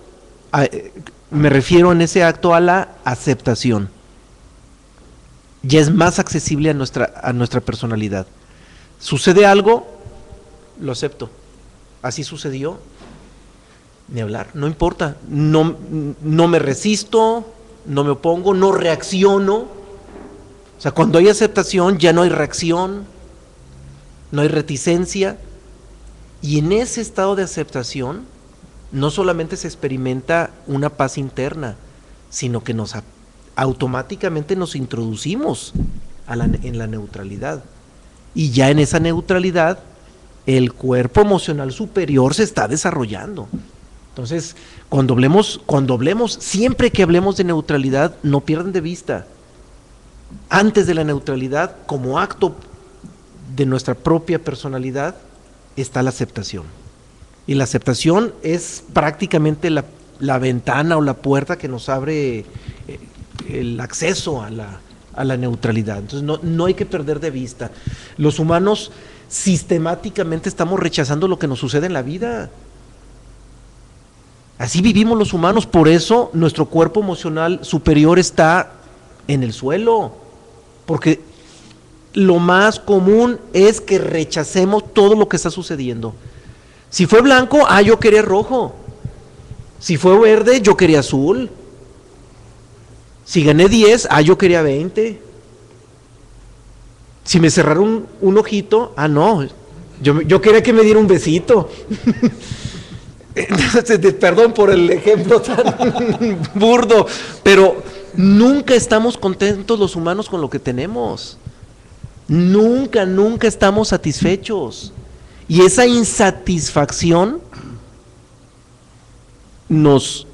me refiero en ese acto a la aceptación. Ya es más accesible a nuestra personalidad. Sucede algo, lo acepto. Así sucedió, ni hablar, no importa. No me resisto, no me opongo, no reacciono. O sea, cuando hay aceptación ya no hay reacción, no hay reticencia. Y en ese estado de aceptación no solamente se experimenta una paz interna, sino que automáticamente nos introducimos en la neutralidad, y ya en esa neutralidad el cuerpo emocional superior se está desarrollando. Entonces, cuando hablemos, siempre que hablemos de neutralidad, no pierdan de vista, antes de la neutralidad, como acto de nuestra propia personalidad, está la aceptación. Y la aceptación es prácticamente la ventana o la puerta que nos abre el acceso a la neutralidad. Entonces no hay que perder de vista. Los humanos sistemáticamente estamos rechazando lo que nos sucede en la vida. Así vivimos los humanos, por eso nuestro cuerpo emocional superior está en el suelo, porque lo más común es que rechacemos todo lo que está sucediendo. Si fue blanco, yo quería rojo. Si fue verde, yo quería azul. Si gané 10, yo quería 20. Si me cerraron un ojito, no, yo quería que me diera un besito. Entonces, perdón por el ejemplo tan burdo, pero nunca estamos contentos los humanos con lo que tenemos. Nunca estamos satisfechos. Y esa insatisfacción nos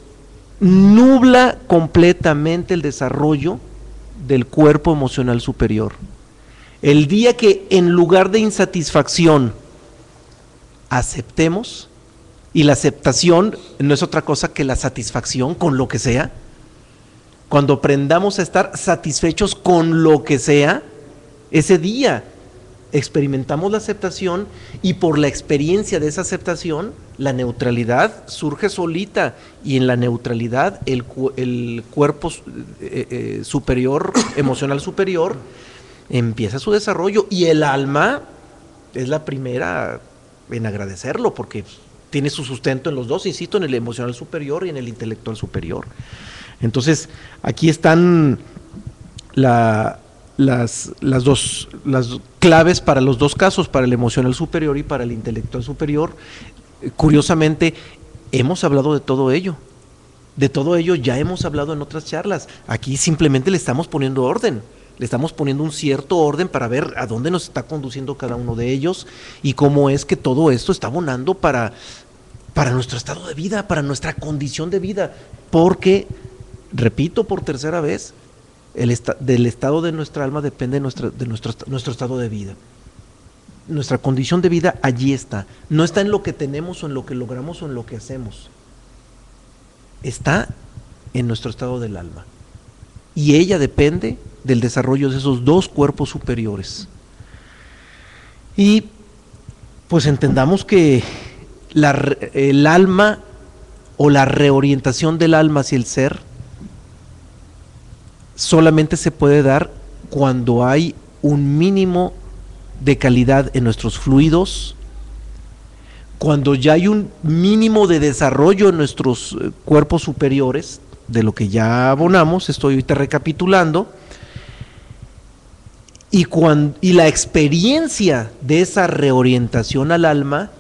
nubla completamente el desarrollo del cuerpo emocional superior. El día que en lugar de insatisfacción aceptemos, y la aceptación no es otra cosa que la satisfacción con lo que sea, cuando aprendamos a estar satisfechos con lo que sea, ese día experimentamos la aceptación, y por la experiencia de esa aceptación, la neutralidad surge solita, y en la neutralidad el cuerpo superior, emocional superior, empieza su desarrollo, y el alma es la primera en agradecerlo, porque tiene su sustento en los dos, insisto, en el emocional superior y en el intelectual superior. Entonces, aquí están las claves para los dos casos, para el emocional superior y para el intelectual superior. Curiosamente, hemos hablado de todo ello. De todo ello ya hemos hablado en otras charlas. Aquí simplemente le estamos poniendo orden. Le estamos poniendo un cierto orden para ver a dónde nos está conduciendo cada uno de ellos y cómo es que todo esto está abonando para nuestro estado de vida, para nuestra condición de vida. Porque, repito por tercera vez, del estado de nuestra alma depende nuestro estado de vida. Nuestra condición de vida allí está. No está en lo que tenemos o en lo que logramos o en lo que hacemos. Está en nuestro estado del alma. Y ella depende del desarrollo de esos dos cuerpos superiores. Y pues entendamos que el alma o la reorientación del alma hacia el ser solamente se puede dar cuando hay un mínimo de calidad en nuestros fluidos, cuando ya hay un mínimo de desarrollo en nuestros cuerpos superiores, de lo que ya abonamos, estoy ahorita recapitulando, y la experiencia de esa reorientación al alma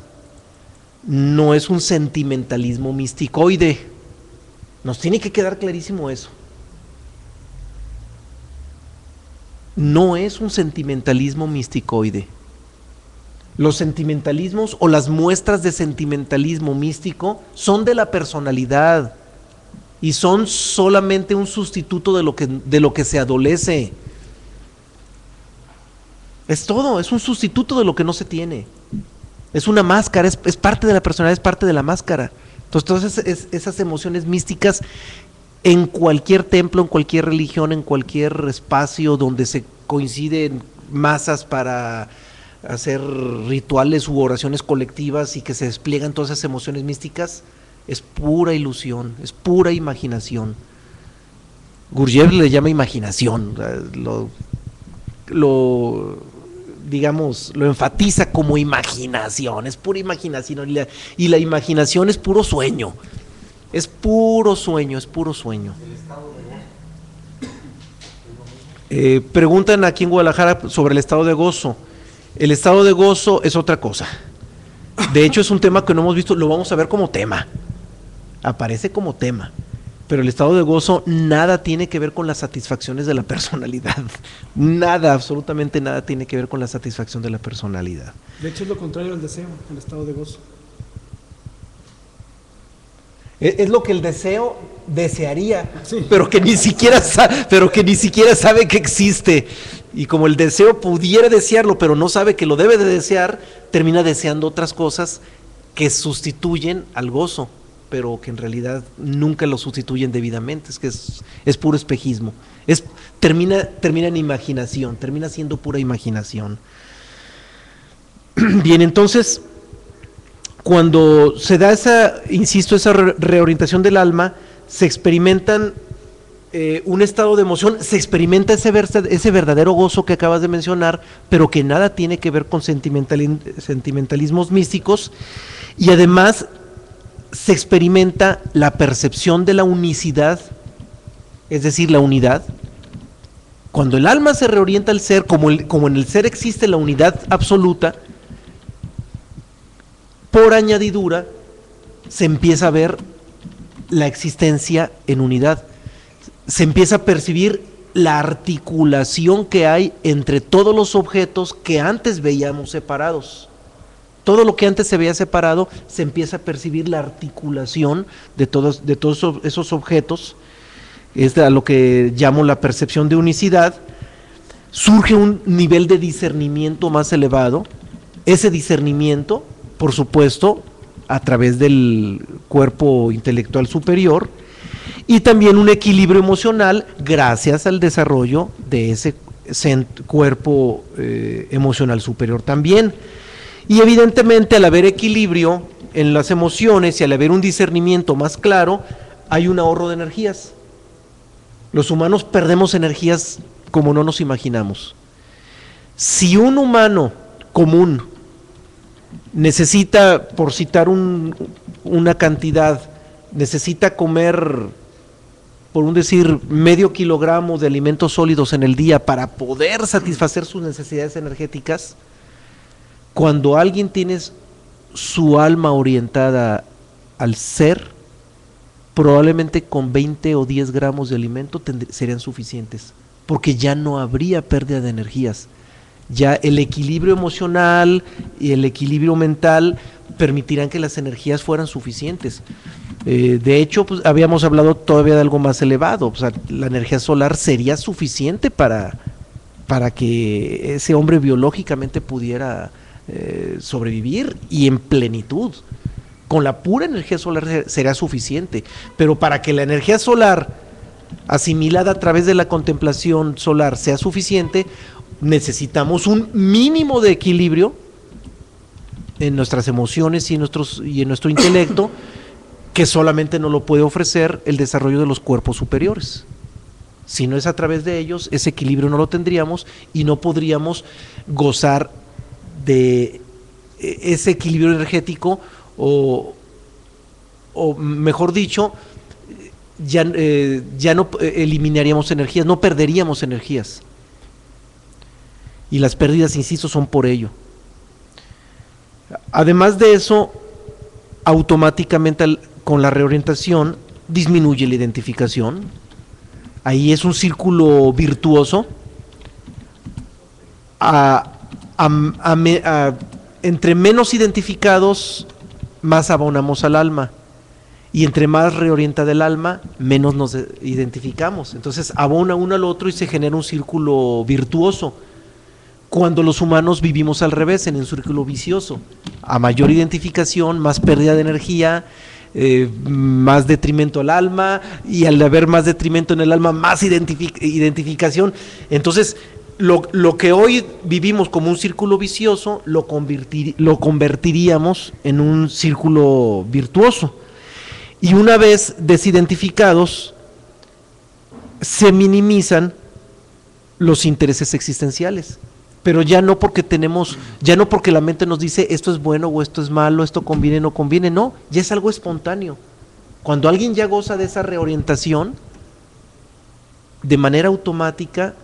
no es un sentimentalismo misticoide. Nos tiene que quedar clarísimo eso. No es un sentimentalismo misticoide. Los sentimentalismos o las muestras de sentimentalismo místico son de la personalidad y son solamente un sustituto de lo que se adolece. Es todo, es un sustituto de lo que no se tiene. Es una máscara, es parte de la personalidad, es parte de la máscara. Entonces, todas esas emociones místicas en cualquier templo, en cualquier religión, en cualquier espacio donde se coinciden masas para hacer rituales u oraciones colectivas y que se despliegan todas esas emociones místicas, es pura ilusión, es pura imaginación. Gurdjieff le llama imaginación, digamos, lo enfatiza como imaginación, es pura imaginación, y la imaginación es puro sueño, es puro sueño, es puro sueño. Preguntan aquí en Guadalajara sobre el estado de gozo. El estado de gozo es otra cosa. De hecho, es un tema que no hemos visto, lo vamos a ver como tema. Aparece como tema. Pero el estado de gozo nada tiene que ver con las satisfacciones de la personalidad. Nada, absolutamente nada tiene que ver con la satisfacción de la personalidad. De hecho, es lo contrario al deseo, el estado de gozo. Es lo que el deseo desearía, sí, pero que ni siquiera sabe que existe. Y como el deseo pudiera desearlo, pero no sabe que lo debe de desear, termina deseando otras cosas que sustituyen al gozo, pero que en realidad nunca lo sustituyen debidamente. Es que es puro espejismo. Termina en imaginación, termina siendo pura imaginación. Bien, entonces, cuando se da esa reorientación del alma, se experimentan un estado de emoción, se experimenta ese verdadero gozo que acabas de mencionar, pero que nada tiene que ver con sentimentalismos místicos, y además se experimenta la percepción de la unicidad, es decir, la unidad. Cuando el alma se reorienta al ser, como en el ser existe la unidad absoluta, por añadidura se empieza a ver la existencia en unidad. Se empieza a percibir la articulación que hay entre todos los objetos que antes veíamos separados. Todo lo que antes se veía separado, se empieza a percibir la articulación de todos esos objetos. Es a lo que llamo la percepción de unicidad. Surge un nivel de discernimiento más elevado. Ese discernimiento, por supuesto, a través del cuerpo intelectual superior, y también un equilibrio emocional gracias al desarrollo de ese cuerpo emocional superior también. Y evidentemente, al haber equilibrio en las emociones y al haber un discernimiento más claro, hay un ahorro de energías. Los humanos perdemos energías como no nos imaginamos. Si un humano común necesita, por citar una cantidad, necesita comer, por un decir, medio kilogramo de alimentos sólidos en el día para poder satisfacer sus necesidades energéticas, cuando alguien tiene su alma orientada al ser, probablemente con 20 o 10 gramos de alimento serían suficientes, porque ya no habría pérdida de energías. Ya el equilibrio emocional y el equilibrio mental permitirán que las energías fueran suficientes. De hecho, pues, habíamos hablado todavía de algo más elevado. O sea, la energía solar sería suficiente para que ese hombre biológicamente pudiera sobrevivir y en plenitud. Con la pura energía solar sería suficiente, pero para que la energía solar asimilada a través de la contemplación solar sea suficiente, necesitamos un mínimo de equilibrio en nuestras emociones y en nuestro intelecto, que solamente nos lo puede ofrecer el desarrollo de los cuerpos superiores. Si no es a través de ellos, ese equilibrio no lo tendríamos y no podríamos gozar de ese equilibrio energético, o mejor dicho, ya no eliminaríamos energías, no perderíamos energías. Y las pérdidas, insisto, son por ello. Además de eso, automáticamente con la reorientación disminuye la identificación. Ahí es un círculo virtuoso. Entre menos identificados, más abonamos al alma, y entre más reorientada el alma, menos nos identificamos. Entonces abona uno al otro y se genera un círculo virtuoso. Cuando los humanos vivimos al revés, en un círculo vicioso, a mayor identificación, más pérdida de energía, más detrimento al alma, y al haber más detrimento en el alma, más identificación. Entonces lo que hoy vivimos como un círculo vicioso, lo convertiríamos en un círculo virtuoso. Y una vez desidentificados, se minimizan los intereses existenciales. Pero ya no porque la mente nos dice esto es bueno o esto es malo, esto conviene o no conviene, no, ya es algo espontáneo. Cuando alguien ya goza de esa reorientación, de manera automática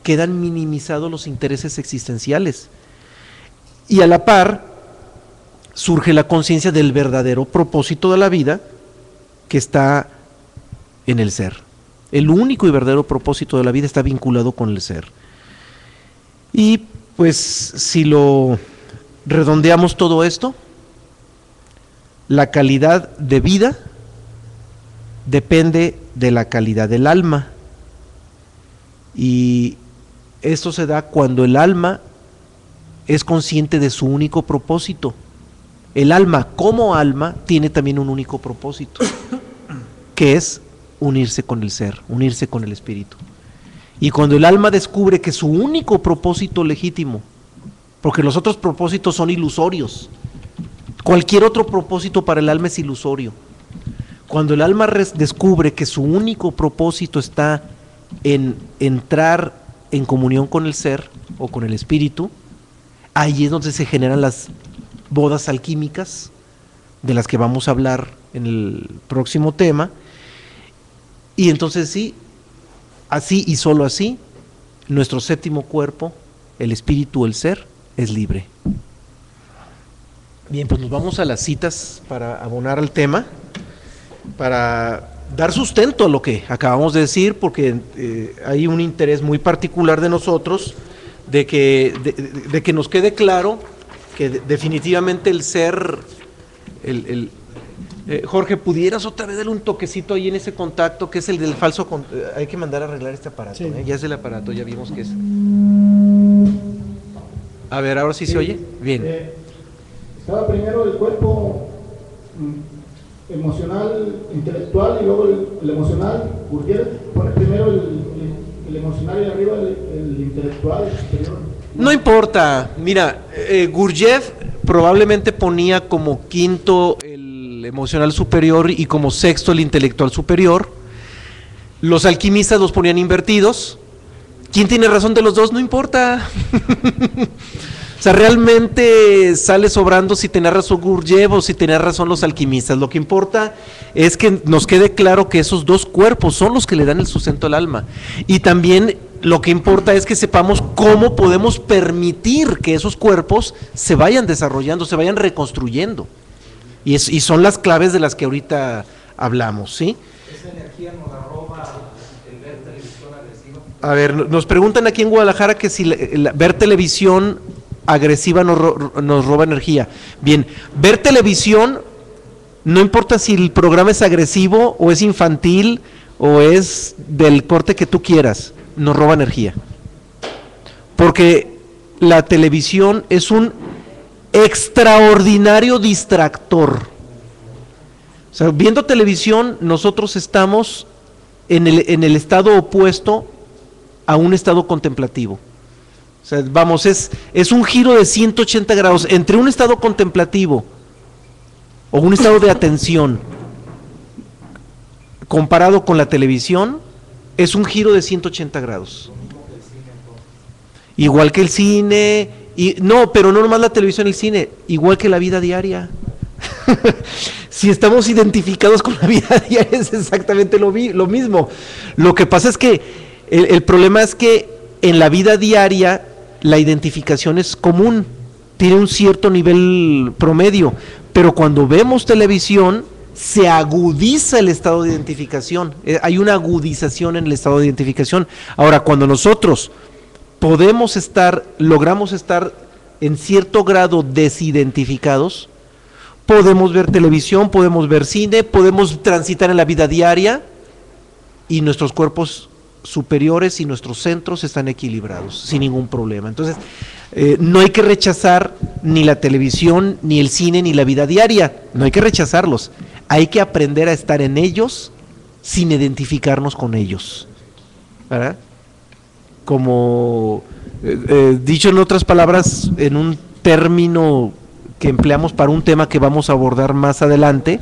quedan minimizados los intereses existenciales. Y a la par surge la conciencia del verdadero propósito de la vida, que está en el ser. El único y verdadero propósito de la vida está vinculado con el ser. Y pues si lo redondeamos todo esto, la calidad de vida depende de la calidad del alma, y esto se da cuando el alma es consciente de su único propósito. El alma como alma tiene también un único propósito, que es unirse con el ser, unirse con el espíritu. Y cuando el alma descubre que su único propósito legítimo, porque los otros propósitos son ilusorios, cualquier otro propósito para el alma es ilusorio. Cuando el alma descubre que su único propósito está en entrar en comunión con el ser o con el espíritu, ahí es donde se generan las bodas alquímicas, de las que vamos a hablar en el próximo tema. Y entonces sí, así y solo así, nuestro séptimo cuerpo, el espíritu, el ser, es libre. Bien, pues nos vamos a las citas para abonar al tema, para dar sustento a lo que acabamos de decir, porque hay un interés muy particular de nosotros de que nos quede claro que definitivamente el ser, Jorge, ¿pudieras otra vez darle un toquecito ahí en ese contacto que es el del falso? Hay que mandar a arreglar este aparato, sí. Ya es el aparato, ya vimos que es. A ver, ahora sí se oye. Bien. Estaba primero el cuerpo emocional, intelectual, y luego el emocional. Gurdjieff pone primero el emocional y arriba el intelectual, el superior. No importa, mira, Gurdjieff probablemente ponía como quinto el emocional superior y como sexto el intelectual superior. Los alquimistas los ponían invertidos. ¿Quién tiene razón de los dos? No importa. O sea, realmente sale sobrando si tenía razón Gurdjieff o si tenía razón los alquimistas. Lo que importa es que nos quede claro que esos dos cuerpos son los que le dan el sustento al alma. Y también lo que importa es que sepamos cómo podemos permitir que esos cuerpos se vayan desarrollando, se vayan reconstruyendo. Y son las claves de las que ahorita hablamos, ¿sí? ¿Esa energía nos la roba el ver televisión agresiva? A ver, nos preguntan aquí en Guadalajara que si ver televisión agresiva nos roba energía. Bien, ver televisión, no importa si el programa es agresivo o es infantil o es del corte que tú quieras, nos roba energía. Porque la televisión es un extraordinario distractor. O sea, viendo televisión nosotros estamos en el estado opuesto a un estado contemplativo. O sea, vamos, es un giro de 180 grados entre un estado contemplativo o un estado de atención comparado con la televisión, es un giro de 180 grados. Igual que el cine, no, pero no nomás la televisión y el cine, igual que la vida diaria. Si estamos identificados con la vida diaria es exactamente lo mismo. Lo que pasa es que el problema es que en la vida diaria la identificación es común, tiene un cierto nivel promedio, pero cuando vemos televisión se agudiza el estado de identificación, hay una agudización en el estado de identificación. Ahora, cuando nosotros logramos estar en cierto grado desidentificados, podemos ver televisión, podemos ver cine, podemos transitar en la vida diaria y nuestros cuerpos superiores y nuestros centros están equilibrados sin ningún problema. Entonces, no hay que rechazar ni la televisión, ni el cine, ni la vida diaria, no hay que rechazarlos, hay que aprender a estar en ellos sin identificarnos con ellos, ¿verdad? Como dicho en otras palabras, en un término que empleamos para un tema que vamos a abordar más adelante,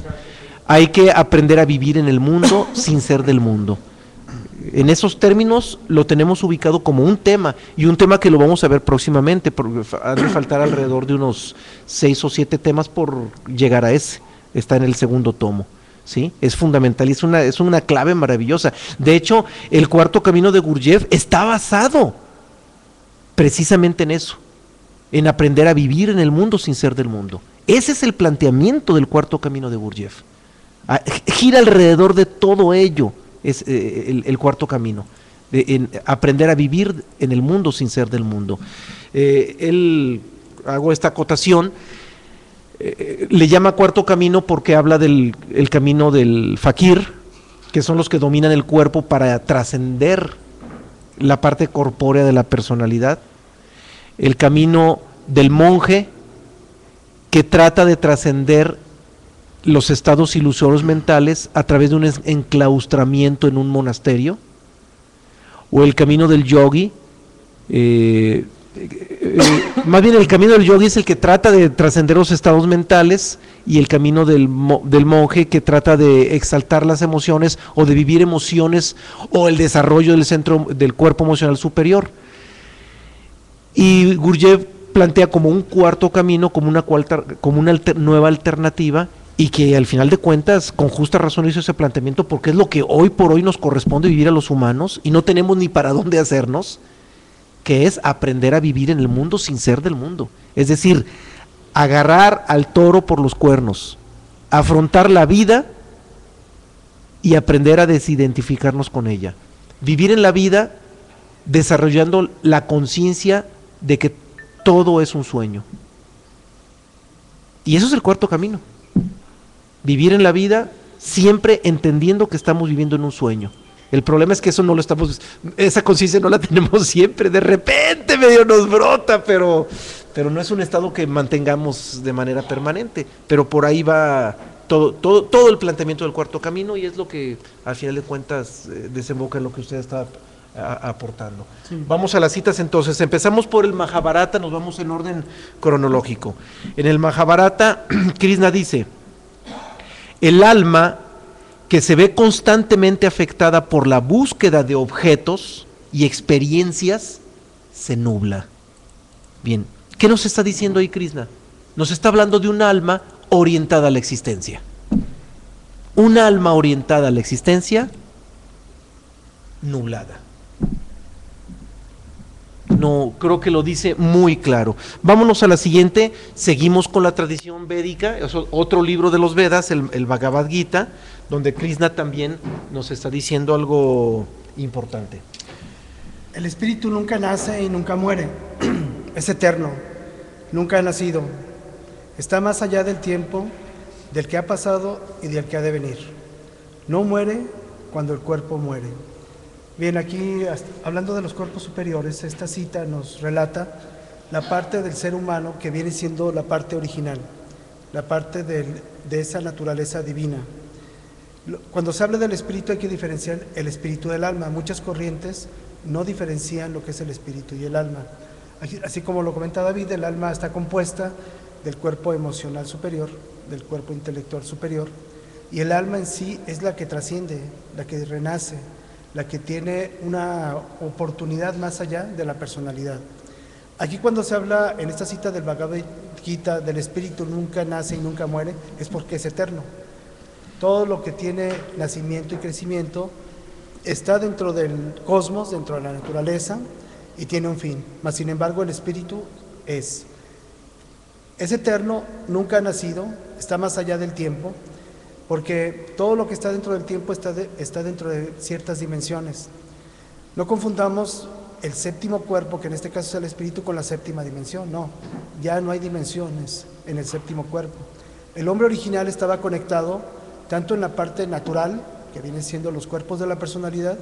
hay que aprender a vivir en el mundo sin ser del mundo. En esos términos lo tenemos ubicado como un tema, y un tema que lo vamos a ver próximamente, porque ha de faltar alrededor de unos 6 o 7 temas por llegar a ese, está en el segundo tomo, ¿sí? Es fundamental y es una clave maravillosa. De hecho, el cuarto camino de Gurdjieff está basado precisamente en eso, en aprender a vivir en el mundo sin ser del mundo. Ese es el planteamiento del cuarto camino de Gurdjieff. Gira alrededor de todo ello. Es el cuarto camino, en aprender a vivir en el mundo sin ser del mundo. Hago esta acotación, le llama cuarto camino porque habla del camino del fakir, que son los que dominan el cuerpo para trascender la parte corpórea de la personalidad. El camino del monje, que trata de trascender los estados ilusorios mentales a través de un enclaustramiento en un monasterio, o el camino del yogi, más bien el camino del yogi es el que trata de trascender los estados mentales, y el camino del monje que trata de exaltar las emociones o de vivir emociones o el desarrollo del centro del cuerpo emocional superior. Y Gurdjieff plantea como un cuarto camino, como una nueva alternativa, y que al final de cuentas con justa razón hizo ese planteamiento, porque es lo que hoy por hoy nos corresponde vivir a los humanos y no tenemos ni para dónde hacernos, que es aprender a vivir en el mundo sin ser del mundo. Es decir, agarrar al toro por los cuernos, afrontar la vida y aprender a desidentificarnos con ella. Vivir en la vida desarrollando la conciencia de que todo es un sueño. Y eso es el cuarto camino. Vivir en la vida siempre entendiendo que estamos viviendo en un sueño. El problema es que eso no lo estamos, esa conciencia no la tenemos siempre, de repente medio nos brota, pero no es un estado que mantengamos de manera permanente. Pero por ahí va todo el planteamiento del cuarto camino, y es lo que al final de cuentas desemboca en lo que usted está aportando. Sí. Vamos a las citas entonces. Empezamos por el Mahabharata, nos vamos en orden cronológico. En el Mahabharata, Krishna dice: el alma que se ve constantemente afectada por la búsqueda de objetos y experiencias se nubla. Bien, ¿qué nos está diciendo ahí Krishna? Nos está hablando de un alma orientada a la existencia. Un alma orientada a la existencia nublada. No, creo que lo dice muy claro. Vámonos a la siguiente. Seguimos con la tradición védica, es otro libro de los Vedas, el Bhagavad Gita, donde Krishna también nos está diciendo algo importante. El espíritu nunca nace y nunca muere. Es eterno, nunca ha nacido. Está más allá del tiempo, del que ha pasado y del que ha de venir. No muere cuando el cuerpo muere. Bien, aquí hablando de los cuerpos superiores, esta cita nos relata la parte del ser humano que viene siendo la parte original, la parte de esa naturaleza divina. Cuando se habla del espíritu hay que diferenciar el espíritu del alma. Muchas corrientes no diferencian lo que es el espíritu y el alma. Así como lo comenta David, el alma está compuesta del cuerpo emocional superior, del cuerpo intelectual superior, y el alma en sí es la que trasciende, la que renace, la que tiene una oportunidad más allá de la personalidad. Aquí cuando se habla en esta cita del Bhagavad Gita del espíritu nunca nace y nunca muere, es porque es eterno. Todo lo que tiene nacimiento y crecimiento está dentro del cosmos, dentro de la naturaleza, y tiene un fin. Mas sin embargo el espíritu es eterno, nunca ha nacido, está más allá del tiempo, porque todo lo que está dentro del tiempo está dentro de ciertas dimensiones. No confundamos el séptimo cuerpo, que en este caso es el espíritu, con la séptima dimensión. No, ya no hay dimensiones en el séptimo cuerpo. El hombre original estaba conectado tanto en la parte natural, que vienen siendo los cuerpos de la personalidad,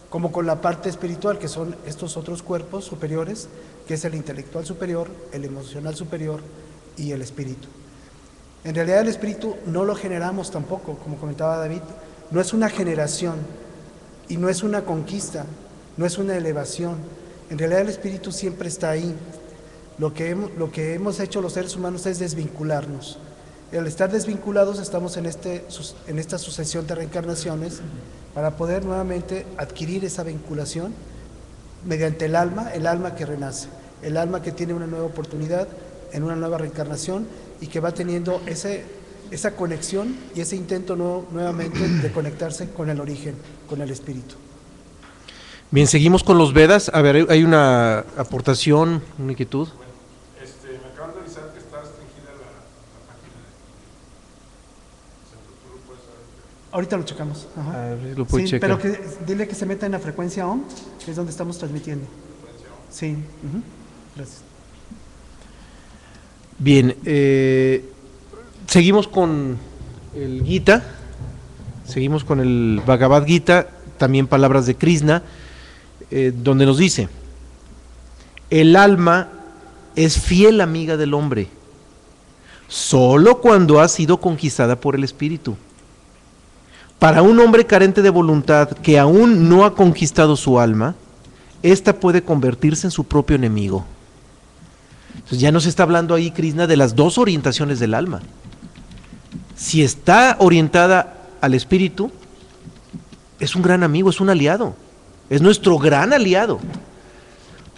como con la parte espiritual, que son estos otros cuerpos superiores, que es el intelectual superior, el emocional superior y el espíritu. En realidad el espíritu no lo generamos tampoco, como comentaba David, no es una generación y no es una conquista, no es una elevación. En realidad el espíritu siempre está ahí. Lo que hemos hecho los seres humanos es desvincularnos. Al estar desvinculados estamos en esta sucesión de reencarnaciones para poder nuevamente adquirir esa vinculación mediante el alma que renace, el alma que tiene una nueva oportunidad en una nueva reencarnación y que va teniendo esa conexión y ese intento nuevamente de conectarse con el origen, con el espíritu. Bien, seguimos con los Vedas. A ver, hay una aportación, una inquietud. Me acaban de avisar que está restringida la página. ¿Tú lo puedes saber? Ahorita lo checamos. Ajá. A ver, lo puedo checar. Pero dile que se meta en la frecuencia ON, que es donde estamos transmitiendo. ¿Frecuencia ON? Sí. Gracias. Bien, seguimos con el Gita, seguimos con el Bhagavad Gita, también palabras de Krishna, donde nos dice: el alma es fiel amiga del hombre, solo cuando ha sido conquistada por el espíritu. Para un hombre carente de voluntad que aún no ha conquistado su alma, ésta puede convertirse en su propio enemigo. Entonces ya nos está hablando ahí Krishna de las dos orientaciones del alma. Si está orientada al espíritu, es un gran amigo, es un aliado, es nuestro gran aliado.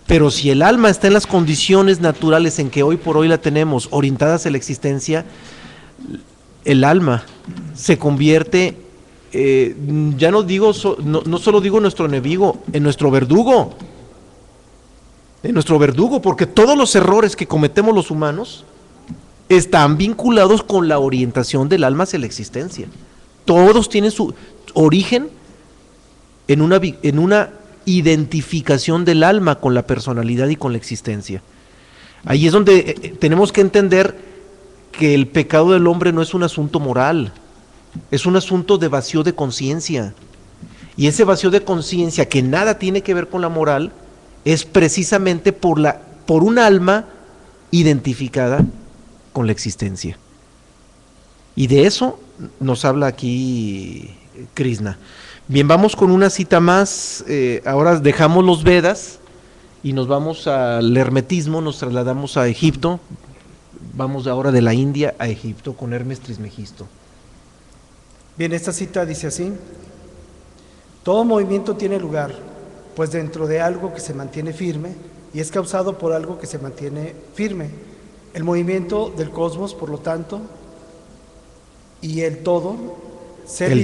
Pero si el alma está en las condiciones naturales en que hoy por hoy la tenemos, orientadas a la existencia, el alma se convierte, ya no digo, no solo digo nuestro enemigo, en nuestro verdugo. En nuestro verdugo, porque todos los errores que cometemos los humanos están vinculados con la orientación del alma hacia la existencia. Todos tienen su origen en una identificación del alma con la personalidad y con la existencia. Ahí es donde tenemos que entender que el pecado del hombre no es un asunto moral, es un asunto de vacío de conciencia. Y ese vacío de conciencia, que nada tiene que ver con la moral, es precisamente por un alma identificada con la existencia. Y de eso nos habla aquí Krishna. Bien, vamos con una cita más. Ahora dejamos los Vedas y nos vamos al hermetismo, nos trasladamos a Egipto. Vamos ahora de la India a Egipto con Hermes Trismegisto. Bien, esta cita dice así: todo movimiento tiene lugar, pues dentro de algo que se mantiene firme, y es causado por algo que se mantiene firme. El movimiento del cosmos, por lo tanto, y el todo ser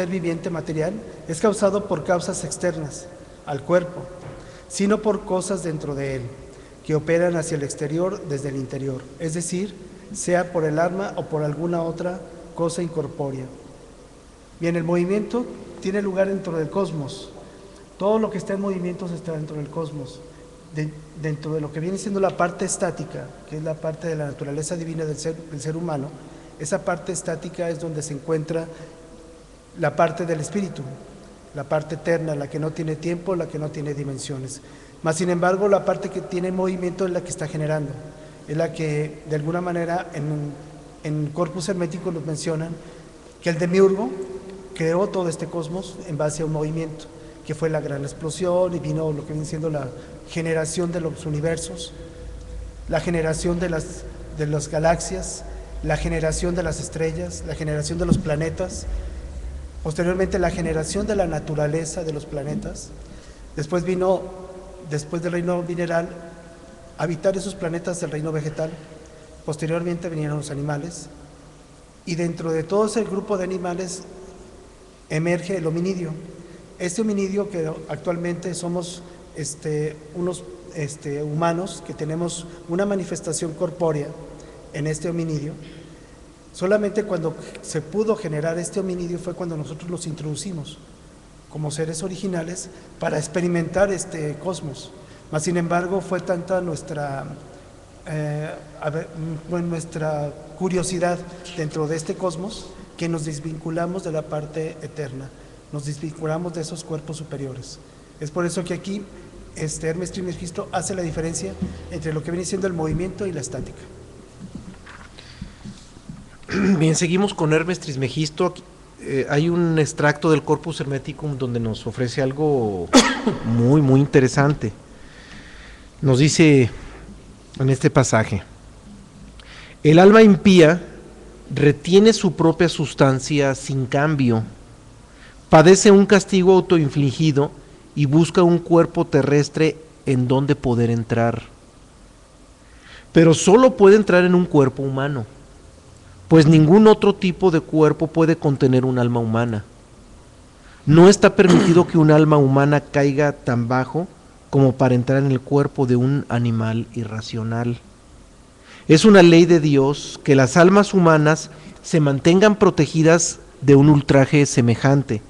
viviente material es causado por causas externas al cuerpo, sino por cosas dentro de él, que operan hacia el exterior desde el interior, es decir, sea por el alma o por alguna otra cosa incorpórea. Bien, el movimiento tiene lugar dentro del cosmos. Todo lo que está en movimiento está dentro del cosmos. Dentro de lo que viene siendo la parte estática, que es la parte de la naturaleza divina del ser humano, esa parte estática es donde se encuentra la parte del espíritu, la parte eterna, la que no tiene tiempo, la que no tiene dimensiones. Mas, sin embargo, la parte que tiene movimiento es la que está generando, es la que, de alguna manera, en Corpus Hermético nos mencionan que el demiurgo creó todo este cosmos en base a un movimiento, que fue la gran explosión, y vino lo que viene siendo la generación de los universos, la generación de las galaxias, la generación de las estrellas, la generación de los planetas, posteriormente la generación de la naturaleza de los planetas. Después vino, después del reino mineral, habitar esos planetas del reino vegetal. Posteriormente vinieron los animales, y dentro de todo ese grupo de animales emerge el hominidio. Este hominidio, que actualmente somos unos humanos que tenemos una manifestación corpórea en este hominidio, solamente cuando se pudo generar este hominidio fue cuando nosotros los introducimos como seres originales para experimentar este cosmos. Mas, sin embargo, fue tanta nuestra curiosidad dentro de este cosmos que nos desvinculamos de la parte eterna, nos desvinculamos de esos cuerpos superiores. Es por eso que aquí Hermes Trismegisto hace la diferencia entre lo que viene siendo el movimiento y la estática. Bien, seguimos con Hermes Trismegisto. Hay un extracto del Corpus Hermeticum donde nos ofrece algo muy, muy interesante. Nos dice en este pasaje: el alma impía retiene su propia sustancia sin cambio, padece un castigo autoinfligido y busca un cuerpo terrestre en donde poder entrar. Pero solo puede entrar en un cuerpo humano, pues ningún otro tipo de cuerpo puede contener un alma humana. No está permitido que un alma humana caiga tan bajo como para entrar en el cuerpo de un animal irracional. Es una ley de Dios que las almas humanas se mantengan protegidas de un ultraje semejante.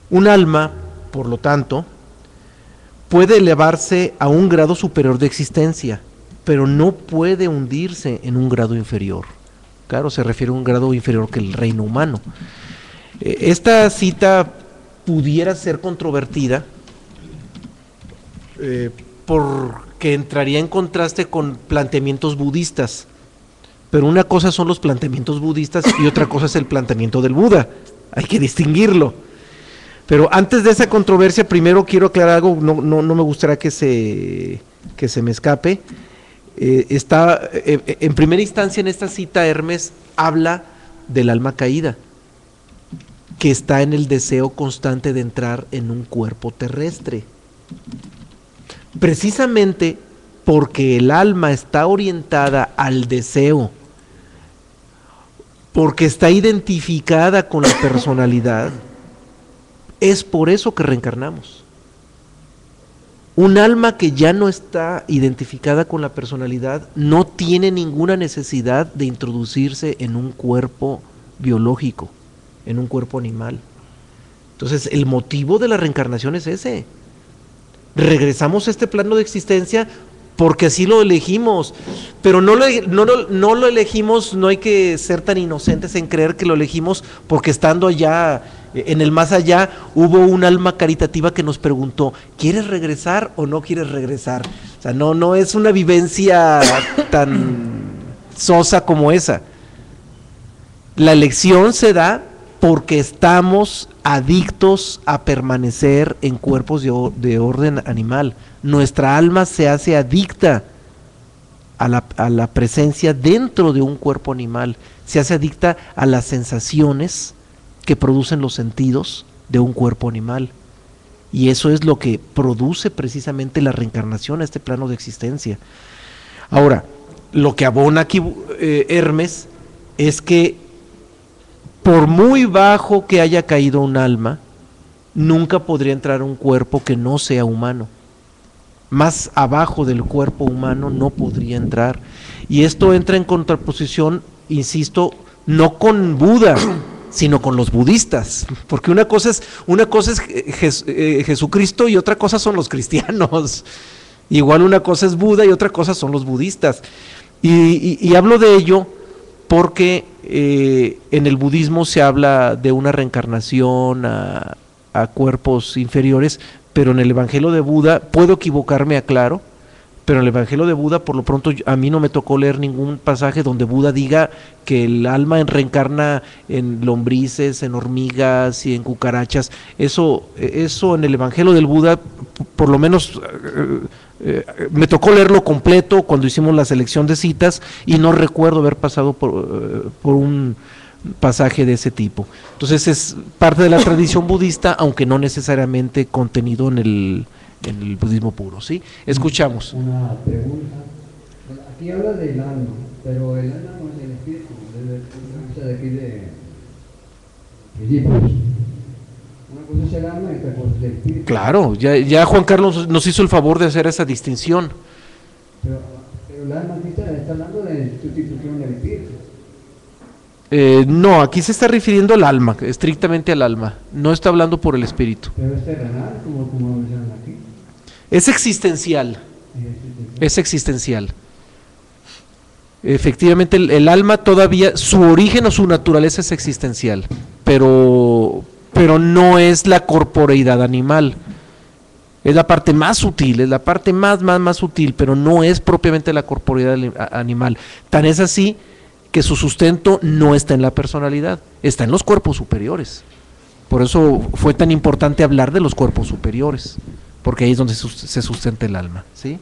Un alma, por lo tanto, puede elevarse a un grado superior de existencia, pero no puede hundirse en un grado inferior. Claro, se refiere a un grado inferior que el reino humano. Esta cita pudiera ser controvertida porque entraría en contraste con planteamientos budistas, pero una cosa son los planteamientos budistas y otra cosa es el planteamiento del Buda, hay que distinguirlo. Pero antes de esa controversia, primero quiero aclarar algo, no me gustaría que se me escape. En primera instancia en esta cita Hermes habla del alma caída, que está en el deseo constante de entrar en un cuerpo terrestre. Precisamente porque el alma está orientada al deseo, porque está identificada con la personalidad, es por eso que reencarnamos. Un alma que ya no está identificada con la personalidad no tiene ninguna necesidad de introducirse en un cuerpo biológico, en un cuerpo animal. Entonces, el motivo de la reencarnación es ese. Regresamos a este plano de existencia porque así lo elegimos, pero no lo elegimos, no hay que ser tan inocentes en creer que lo elegimos porque estando allá, en el más allá, hubo un alma caritativa que nos preguntó, ¿quieres regresar o no quieres regresar? O sea, no es una vivencia tan sosa como esa. La elección se da porque estamos adictos a permanecer en cuerpos de orden animal. Nuestra alma se hace adicta a la presencia dentro de un cuerpo animal, se hace adicta a las sensaciones que producen los sentidos de un cuerpo animal. Y eso es lo que produce precisamente la reencarnación a este plano de existencia. Ahora, lo que abona aquí Hermes es que por muy bajo que haya caído un alma, nunca podría entrar a un cuerpo que no sea humano. Más abajo del cuerpo humano no podría entrar. Y esto entra en contraposición, insisto, no con Buda, sino con los budistas, porque una cosa es Jesucristo y otra cosa son los cristianos. Igual una cosa es Buda y otra cosa son los budistas. Y hablo de ello porque en el budismo se habla de una reencarnación a cuerpos inferiores, pero en el Evangelio de Buda, puedo equivocarme, aclaro, pero en el Evangelio de Buda, por lo pronto, a mí no me tocó leer ningún pasaje donde Buda diga que el alma reencarna en lombrices, en hormigas y en cucarachas. Eso en el Evangelio del Buda, por lo menos me tocó leerlo completo cuando hicimos la selección de citas y no recuerdo haber pasado por un pasaje de ese tipo. Entonces es parte de la tradición budista, aunque no necesariamente contenido en el budismo puro, ¿sí? Escuchamos. Una pregunta. Aquí habla del alma, pero el alma no es el espíritu, de aquí de Filipos. Una cosa es el alma y otra cosa es el espíritu. Claro, ya Juan Carlos nos hizo el favor de hacer esa distinción. Pero el alma aquí está hablando de sustitución del espíritu. No, aquí se está refiriendo al alma, estrictamente al alma, no está hablando por el espíritu. Pero es terrenal, como mencionan aquí. Es existencial, es existencial. Efectivamente el alma todavía, su origen o su naturaleza es existencial, pero no es la corporeidad animal. Es la parte más sutil, es la parte más sutil, pero no es propiamente la corporeidad animal. Tan es así que su sustento no está en la personalidad, está en los cuerpos superiores. Por eso fue tan importante hablar de los cuerpos superiores, porque ahí es donde se sustenta el alma, ¿sí?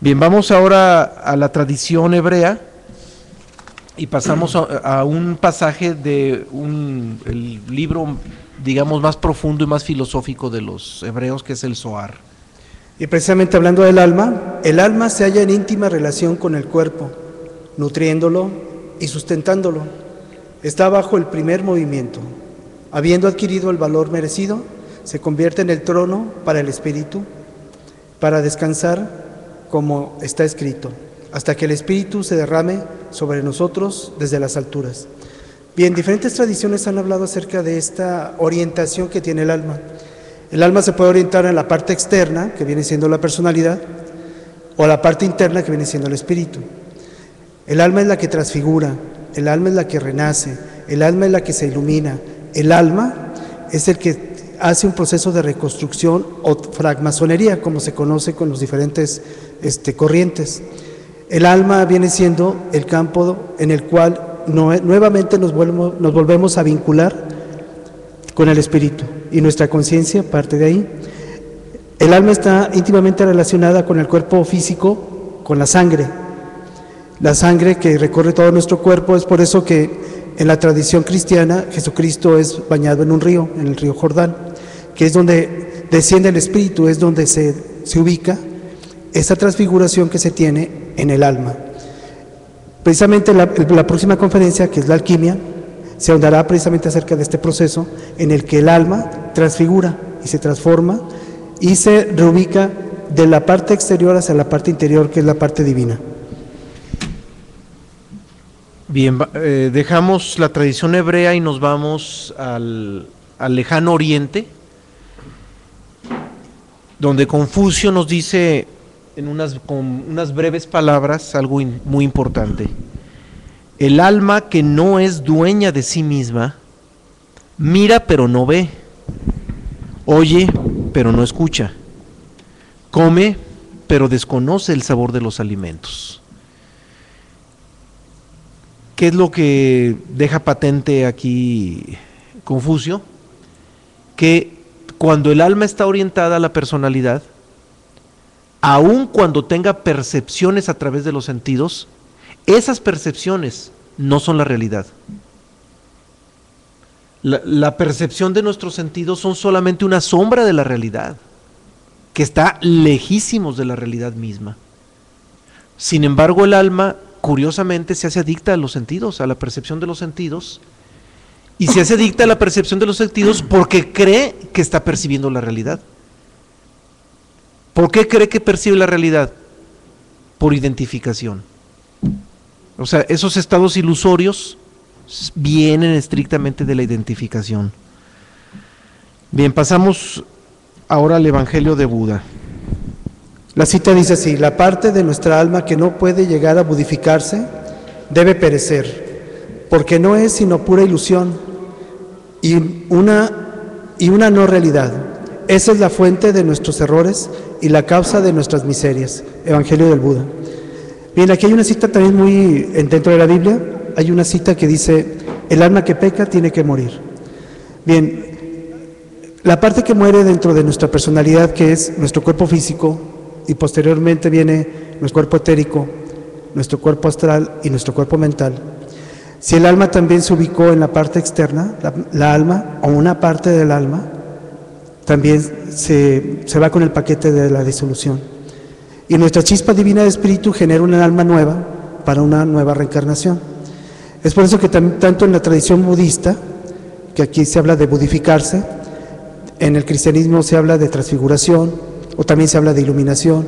Bien, vamos ahora a la tradición hebrea y pasamos a un pasaje de el libro, digamos, más profundo y más filosófico de los hebreos, que es el Zohar. Y precisamente hablando del alma, el alma se halla en íntima relación con el cuerpo, nutriéndolo y sustentándolo. Está bajo el primer movimiento. Habiendo adquirido el valor merecido, se convierte en el trono para el espíritu, para descansar como está escrito, hasta que el espíritu se derrame sobre nosotros desde las alturas. Bien, diferentes tradiciones han hablado acerca de esta orientación que tiene el alma. El alma se puede orientar en la parte externa, que viene siendo la personalidad, o la parte interna, que viene siendo el espíritu. El alma es la que transfigura, el alma es la que renace, el alma es la que se ilumina, el alma es el que hace un proceso de reconstrucción o francmasonería, como se conoce con los diferentes corrientes. El alma viene siendo el campo en el cual nuevamente nos volvemos a vincular con el espíritu, y nuestra conciencia parte de ahí. El alma está íntimamente relacionada con el cuerpo físico, con la sangre que recorre todo nuestro cuerpo. Es por eso que en la tradición cristiana Jesucristo es bañado en un río, en el río Jordán, que es donde desciende el espíritu, es donde se ubica esa transfiguración que se tiene en el alma. Precisamente la próxima conferencia, que es la alquimia, se ahondará precisamente acerca de este proceso en el que el alma transfigura y se transforma y se reubica de la parte exterior hacia la parte interior, que es la parte divina. Bien, dejamos la tradición hebrea y nos vamos al lejano oriente, donde Confucio nos dice con unas breves palabras algo muy importante. El alma que no es dueña de sí misma, mira pero no ve, oye pero no escucha, come pero desconoce el sabor de los alimentos. ¿Qué es lo que deja patente aquí Confucio? Que cuando el alma está orientada a la personalidad, aun cuando tenga percepciones a través de los sentidos, esas percepciones no son la realidad. La percepción de nuestros sentidos son solamente una sombra de la realidad, que está lejísimos de la realidad misma. Sin embargo, el alma, curiosamente, se hace adicta a los sentidos, a la percepción de los sentidos, y se hace adicta a la percepción de los sentidos porque cree que está percibiendo la realidad. ¿Por qué cree que percibe la realidad? Por identificación. O sea, esos estados ilusorios vienen estrictamente de la identificación. Bien, pasamos ahora al Evangelio de Buda. La cita dice así: la parte de nuestra alma que no puede llegar a budificarse debe perecer, porque no es sino pura ilusión y una no realidad. Esa es la fuente de nuestros errores y la causa de nuestras miserias. Evangelio del Buda. Bien, aquí hay una cita también muy dentro de la Biblia. Hay una cita que dice: el alma que peca tiene que morir. Bien, la parte que muere dentro de nuestra personalidad, que es nuestro cuerpo físico, y posteriormente viene nuestro cuerpo etérico, nuestro cuerpo astral y nuestro cuerpo mental. Si el alma también se ubicó en la parte externa, la alma o una parte del alma también se va con el paquete de la disolución. Y nuestra chispa divina de espíritu genera una alma nueva para una nueva reencarnación. Es por eso que tanto en la tradición budista, que aquí se habla de budificarse, en el cristianismo se habla de transfiguración, o también se habla de iluminación,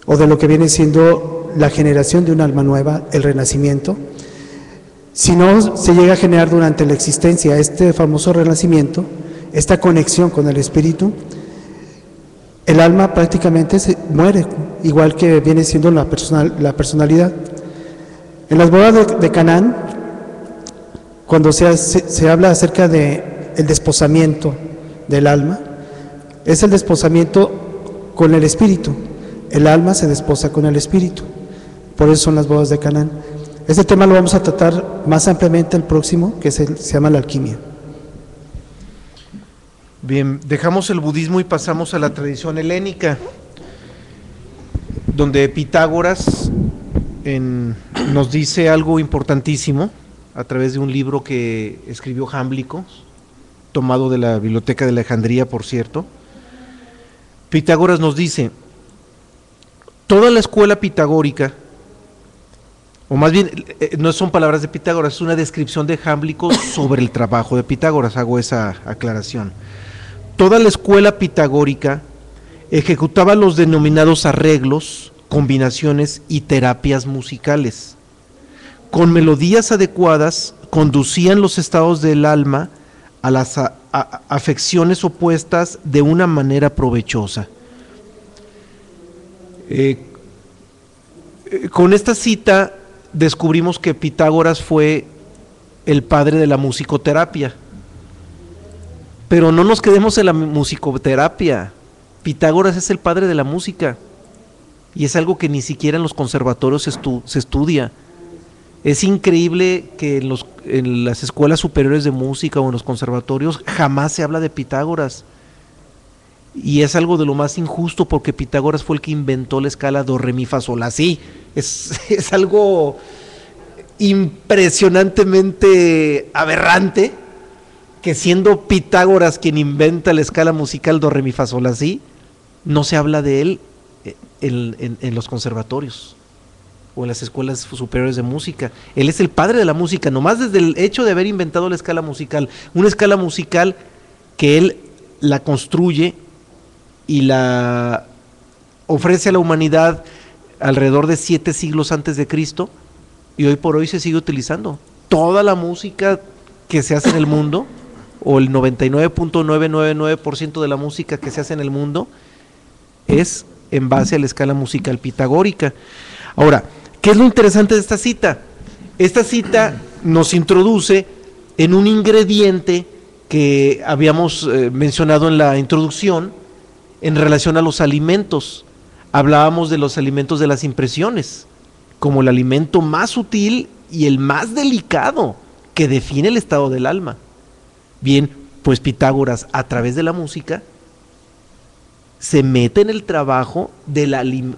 o de lo que viene siendo la generación de un alma nueva, el renacimiento. Si no se llega a generar durante la existencia este famoso renacimiento, esta conexión con el espíritu, el alma prácticamente muere, igual que viene siendo la personalidad. En las bodas de Canaán, cuando se habla acerca de el desposamiento del alma, es el desposamiento con el espíritu. El alma se desposa con el espíritu. Por eso son las bodas de Canaán. Este tema lo vamos a tratar más ampliamente el próximo, que se llama la alquimia. Bien, dejamos el budismo y pasamos a la tradición helénica, donde Pitágoras nos dice algo importantísimo a través de un libro que escribió Jámblico, tomado de la Biblioteca de Alejandría, por cierto. Pitágoras nos dice: toda la escuela pitagórica, o más bien, no son palabras de Pitágoras, es una descripción de Jámblico sobre el trabajo de Pitágoras, hago esa aclaración. Toda la escuela pitagórica ejecutaba los denominados arreglos, combinaciones y terapias musicales. Con melodías adecuadas conducían los estados del alma a las afecciones opuestas de una manera provechosa. Con esta cita descubrimos que Pitágoras fue el padre de la musicoterapia. Pero no nos quedemos en la musicoterapia. Pitágoras es el padre de la música. Y es algo que ni siquiera en los conservatorios se estudia. Es increíble que en las escuelas superiores de música o en los conservatorios jamás se habla de Pitágoras. Y es algo de lo más injusto porque Pitágoras fue el que inventó la escala do, re, mi, fa, sol, la, si. Es algo impresionantemente aberrante que siendo Pitágoras quien inventa la escala musical do, re, mi, fa, sol, la, si, no se habla de él en los conservatorios o en las escuelas superiores de música. Él es el padre de la música, nomás desde el hecho de haber inventado la escala musical, una escala musical que él la construye y la ofrece a la humanidad alrededor de 7 siglos antes de Cristo, y hoy por hoy se sigue utilizando. Toda la música que se hace en el mundo, o el 99.999% de la música que se hace en el mundo, es en base a la escala musical pitagórica. Ahora, ¿qué es lo interesante de esta cita? Esta cita nos introduce en un ingrediente que habíamos mencionado en la introducción en relación a los alimentos. Hablábamos de los alimentos de las impresiones, como el alimento más sutil y el más delicado que define el estado del alma. Bien, pues Pitágoras, a través de la música, se mete en el trabajo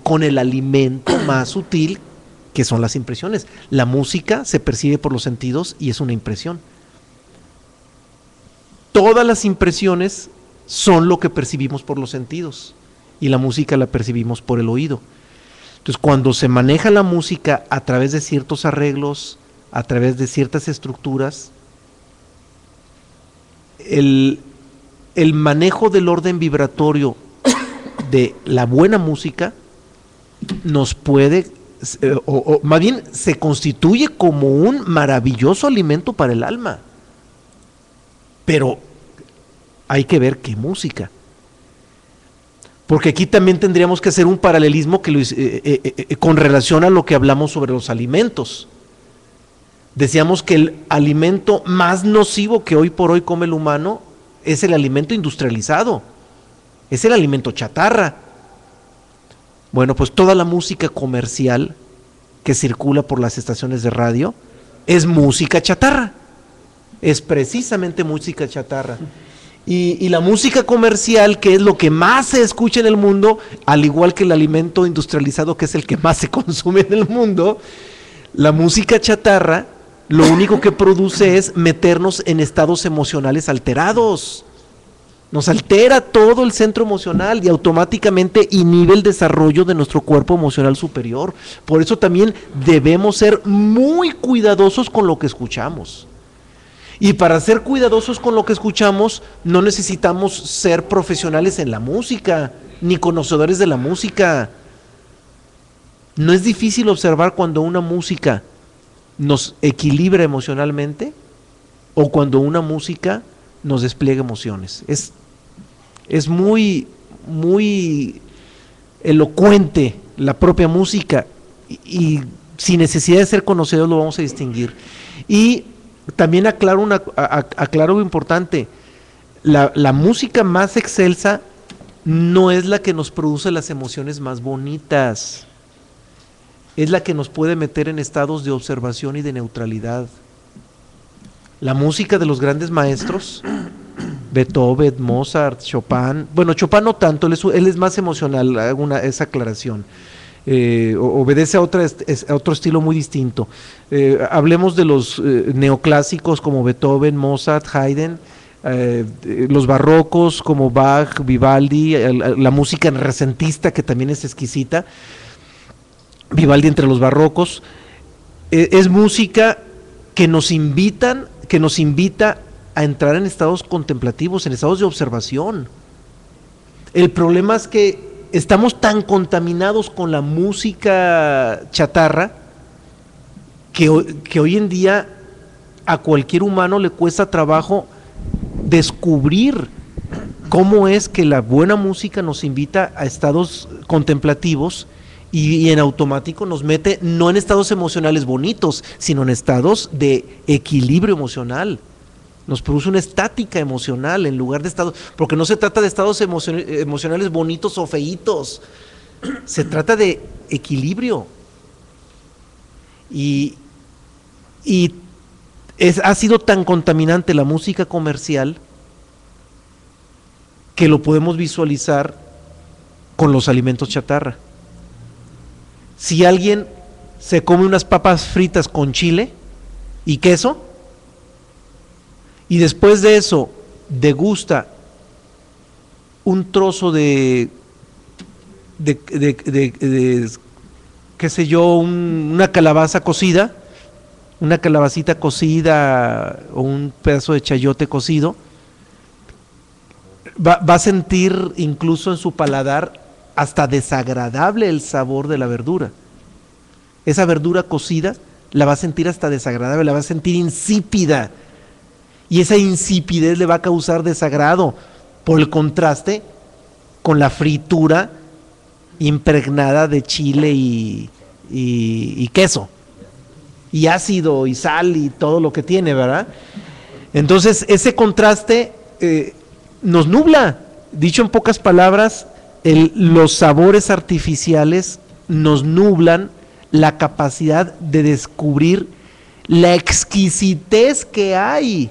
con el alimento más sutil, que son las impresiones. La música se percibe por los sentidos y es una impresión. Todas las impresiones son lo que percibimos por los sentidos y la música la percibimos por el oído. Entonces, cuando se maneja la música a través de ciertos arreglos, a través de ciertas estructuras, el manejo del orden vibratorio de la buena música nos puede, o más bien se constituye como un maravilloso alimento para el alma. Pero hay que ver qué música. Porque aquí también tendríamos que hacer un paralelismo con relación a lo que hablamos sobre los alimentos. Decíamos que el alimento más nocivo que hoy por hoy come el humano es el alimento industrializado, es el alimento chatarra. Bueno, pues toda la música comercial que circula por las estaciones de radio es música chatarra, es precisamente música chatarra. Y la música comercial, que es lo que más se escucha en el mundo, al igual que el alimento industrializado, que es el que más se consume en el mundo, la música chatarra lo único que produce es meternos en estados emocionales alterados. Nos altera todo el centro emocional y automáticamente inhibe el desarrollo de nuestro cuerpo emocional superior. Por eso también debemos ser muy cuidadosos con lo que escuchamos. Y para ser cuidadosos con lo que escuchamos, no necesitamos ser profesionales en la música, ni conocedores de la música. No es difícil observar cuando una música nos equilibra emocionalmente o cuando una música nos despliega emociones. Es muy, muy elocuente la propia música y sin necesidad de ser conocidos lo vamos a distinguir. Y también aclaro algo importante, la música más excelsa no es la que nos produce las emociones más bonitas, es la que nos puede meter en estados de observación y de neutralidad. La música de los grandes maestros, Beethoven, Mozart, Chopin, bueno, Chopin no tanto, él es más emocional, hago esa aclaración. Obedece a otro estilo muy distinto. Hablemos de los neoclásicos como Beethoven, Mozart, Haydn, los barrocos como Bach, Vivaldi, la música renacentista que también es exquisita. Vivaldi entre los barrocos, es música que nos invita a entrar en estados contemplativos, en estados de observación. El problema es que estamos tan contaminados con la música chatarra que hoy en día a cualquier humano le cuesta trabajo descubrir cómo es que la buena música nos invita a estados contemplativos y en automático nos mete no en estados emocionales bonitos, sino en estados de equilibrio emocional. Nos produce una estática emocional en lugar de estados, porque no se trata de estados emocionales bonitos o feitos, se trata de equilibrio. Y Y ha sido tan contaminante la música comercial que lo podemos visualizar con los alimentos chatarra. Si alguien se come unas papas fritas con chile y queso, y después de eso degusta un trozo de qué sé yo, una calabaza cocida, una calabacita cocida o un pedazo de chayote cocido, va a sentir incluso en su paladar hasta desagradable el sabor de la verdura. Esa verdura cocida la va a sentir hasta desagradable, la va a sentir insípida, y esa insipidez le va a causar desagrado por el contraste con la fritura impregnada de chile y queso, y ácido y sal y todo lo que tiene, ¿verdad? Entonces ese contraste nos nubla. Dicho en pocas palabras, los sabores artificiales nos nublan la capacidad de descubrir la exquisitez que hay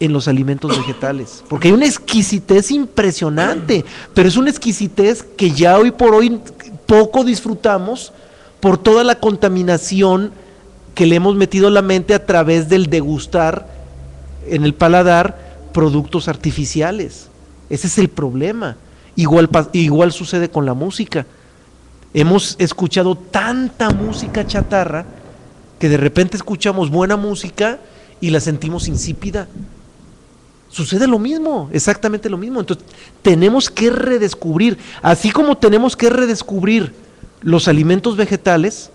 en los alimentos vegetales, porque hay una exquisitez impresionante, pero es una exquisitez que ya hoy por hoy poco disfrutamos por toda la contaminación que le hemos metido a la mente a través del degustar en el paladar productos artificiales. Ese es el problema. Igual sucede con la música. Hemos escuchado tanta música chatarra que de repente escuchamos buena música y la sentimos insípida. Sucede lo mismo, exactamente lo mismo. Entonces tenemos que redescubrir, así como tenemos que redescubrir los alimentos vegetales,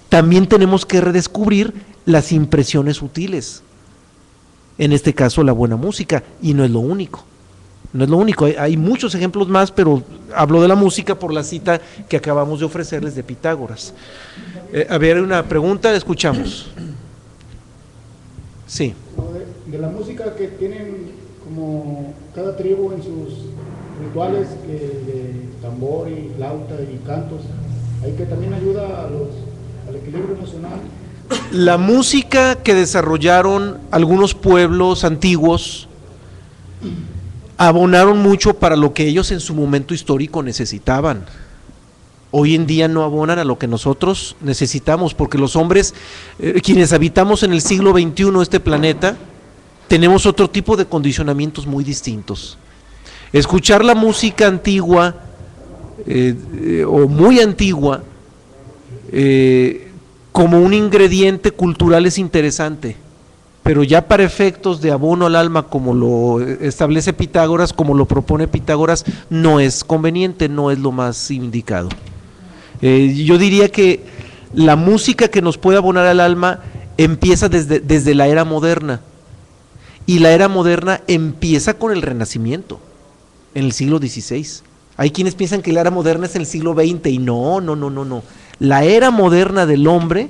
también tenemos que redescubrir las impresiones sutiles. En este caso la buena música, y no es lo único. No es lo único, hay muchos ejemplos más, pero hablo de la música por la cita que acabamos de ofrecerles de Pitágoras. A ver, una pregunta, escuchamos. Sí. De la música que tienen como cada tribu en sus rituales de tambor y flauta y cantos, hay que también ayuda al equilibrio emocional. La música que desarrollaron algunos pueblos antiguos abonaron mucho para lo que ellos en su momento histórico necesitaban. Hoy en día no abonan a lo que nosotros necesitamos, porque los hombres, quienes habitamos en el siglo XXI este planeta, tenemos otro tipo de condicionamientos muy distintos. Escuchar la música antigua o muy antigua como un ingrediente cultural es interesante, pero ya para efectos de abono al alma, como lo establece Pitágoras, como lo propone Pitágoras, no es conveniente, no es lo más indicado. Yo diría que la música que nos puede abonar al alma empieza desde la era moderna, y la era moderna empieza con el Renacimiento, en el siglo XVI. Hay quienes piensan que la era moderna es en el siglo XX, y no. La era moderna del hombre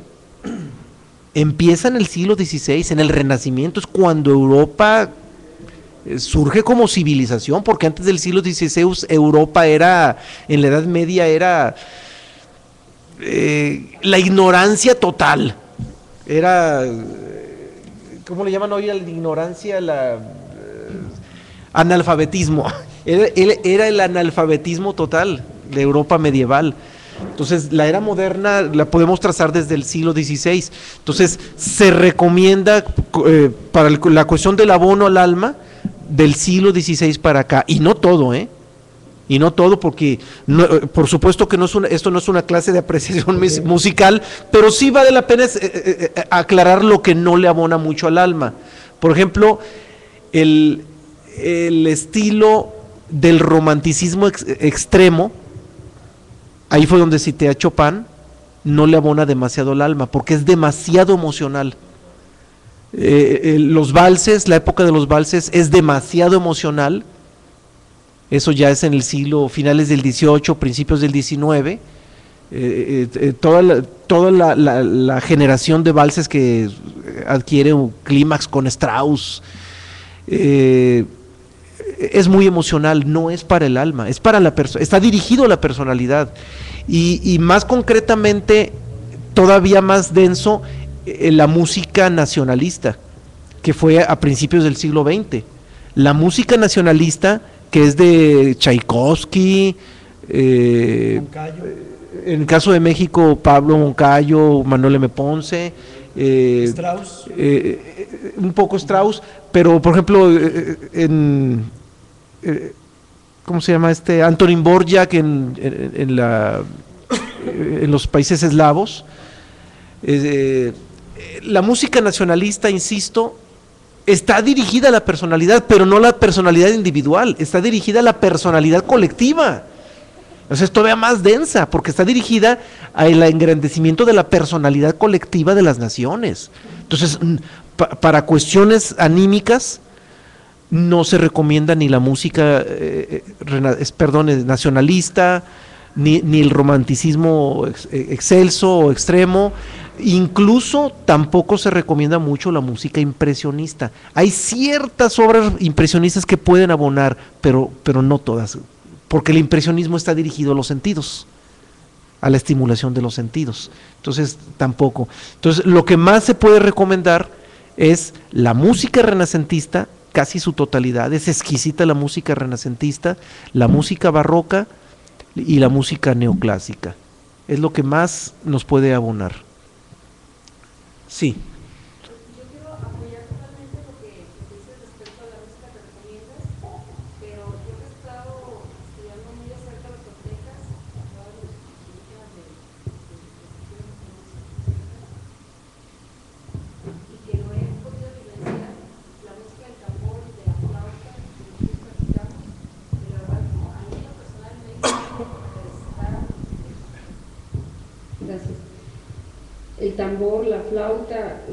empieza en el siglo XVI, en el Renacimiento, es cuando Europa surge como civilización, porque antes del siglo XVI Europa era, en la Edad Media era la ignorancia total, era, ¿cómo le llaman hoy a la ignorancia? Analfabetismo, era el analfabetismo total de Europa medieval. Entonces la era moderna la podemos trazar desde el siglo XVI. Entonces se recomienda para la cuestión del abono al alma del siglo XVI para acá, y no todo, y no todo, porque por supuesto que esto no es una clase de apreciación musical, pero sí vale la pena aclarar lo que no le abona mucho al alma. Por ejemplo, el estilo del romanticismo extremo, ahí fue donde cité a Chopin, no le abona demasiado al alma, porque es demasiado emocional. Los valses, la época de los valses es demasiado emocional. Eso ya es en el siglo, finales del XVIII, principios del XIX. Toda la generación de valses que adquiere un clímax con Strauss, es muy emocional, no es para el alma, es para la persona, está dirigido a la personalidad, y más concretamente, todavía más denso, la música nacionalista, que fue a principios del siglo XX. La música nacionalista, que es de Tchaikovsky, Moncayo. en el caso de México, Pablo Moncayo, Manuel M. Ponce, Strauss. un poco Strauss, pero por ejemplo, ¿cómo se llama este? Antonín Dvořák en los países eslavos. La música nacionalista, insisto, está dirigida a la personalidad, pero no la personalidad individual, está dirigida a la personalidad colectiva. O sea, es todavía más densa, porque está dirigida al engrandecimiento de la personalidad colectiva de las naciones. Entonces, para cuestiones anímicas, no se recomienda ni la música nacionalista, ni el romanticismo excelso o extremo. Incluso tampoco se recomienda mucho la música impresionista. Hay ciertas obras impresionistas que pueden abonar, pero no todas, porque el impresionismo está dirigido a los sentidos, a la estimulación de los sentidos. Entonces, tampoco. Entonces, lo que más se puede recomendar es la música renacentista, casi su totalidad. Es exquisita la música renacentista, la música barroca y la música neoclásica. Es lo que más nos puede abonar. Sí. Yo quiero apoyar totalmente lo que dices respecto a la música que recomiendas, pero yo he estado estudiando muy de cerca los toltecas, todas las técnicas de y que no he podido vivenciar la música del tambor y de la flauta que nosotros practicamos, y la verdad, a mí en lo personal me hizo interesar. Gracias. El tambor, la flauta.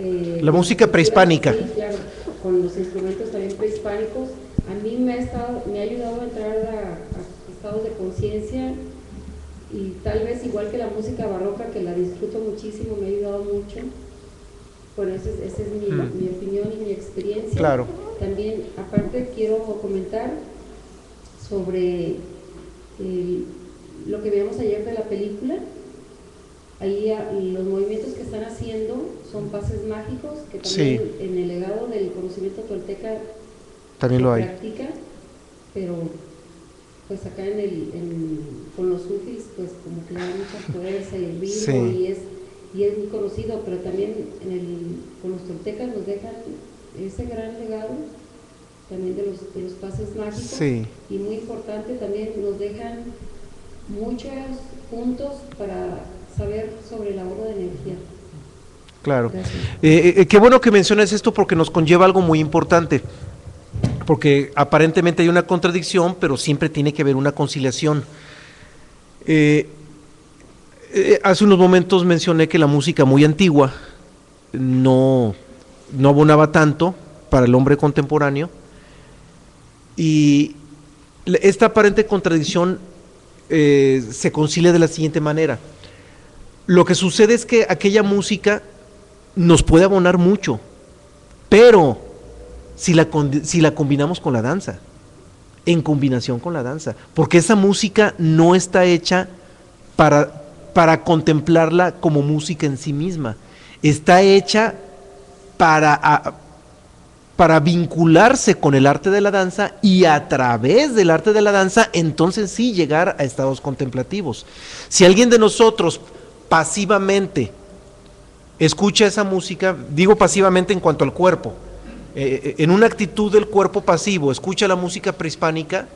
La música prehispánica. Sí, claro, con los instrumentos también prehispánicos. A mí me ha ayudado a entrar a estados de conciencia y tal vez igual que la música barroca, que la disfruto muchísimo, me ha ayudado mucho. Bueno, esa es mi opinión y mi experiencia. Claro. También, aparte, quiero comentar sobre lo que veíamos ayer de la película. Ahí los movimientos que están haciendo son pases mágicos, que también en el legado del conocimiento tolteca también lo hay. Practica, pero pues acá con los sufis pues como que le da mucha fuerza y el ritmo y es muy conocido, pero también con los toltecas nos dejan ese gran legado también de los pases mágicos, y muy importante también nos dejan muchos puntos para saber sobre el ahorro de energía. Claro. Qué bueno que mencionas esto, porque nos conlleva algo muy importante, porque aparentemente hay una contradicción, pero siempre tiene que haber una conciliación. Hace unos momentos mencioné que la música muy antigua no abonaba tanto para el hombre contemporáneo, y esta aparente contradicción se concilia de la siguiente manera. Lo que sucede es que aquella música nos puede abonar mucho, pero si la combinamos con la danza, en combinación con la danza, porque esa música no está hecha para contemplarla como música en sí misma, está hecha para vincularse con el arte de la danza, y a través del arte de la danza entonces sí llegar a estados contemplativos. Si alguien de nosotros pasivamente escucha esa música, digo pasivamente en cuanto al cuerpo, en una actitud del cuerpo pasivo, escucha la música prehispánica,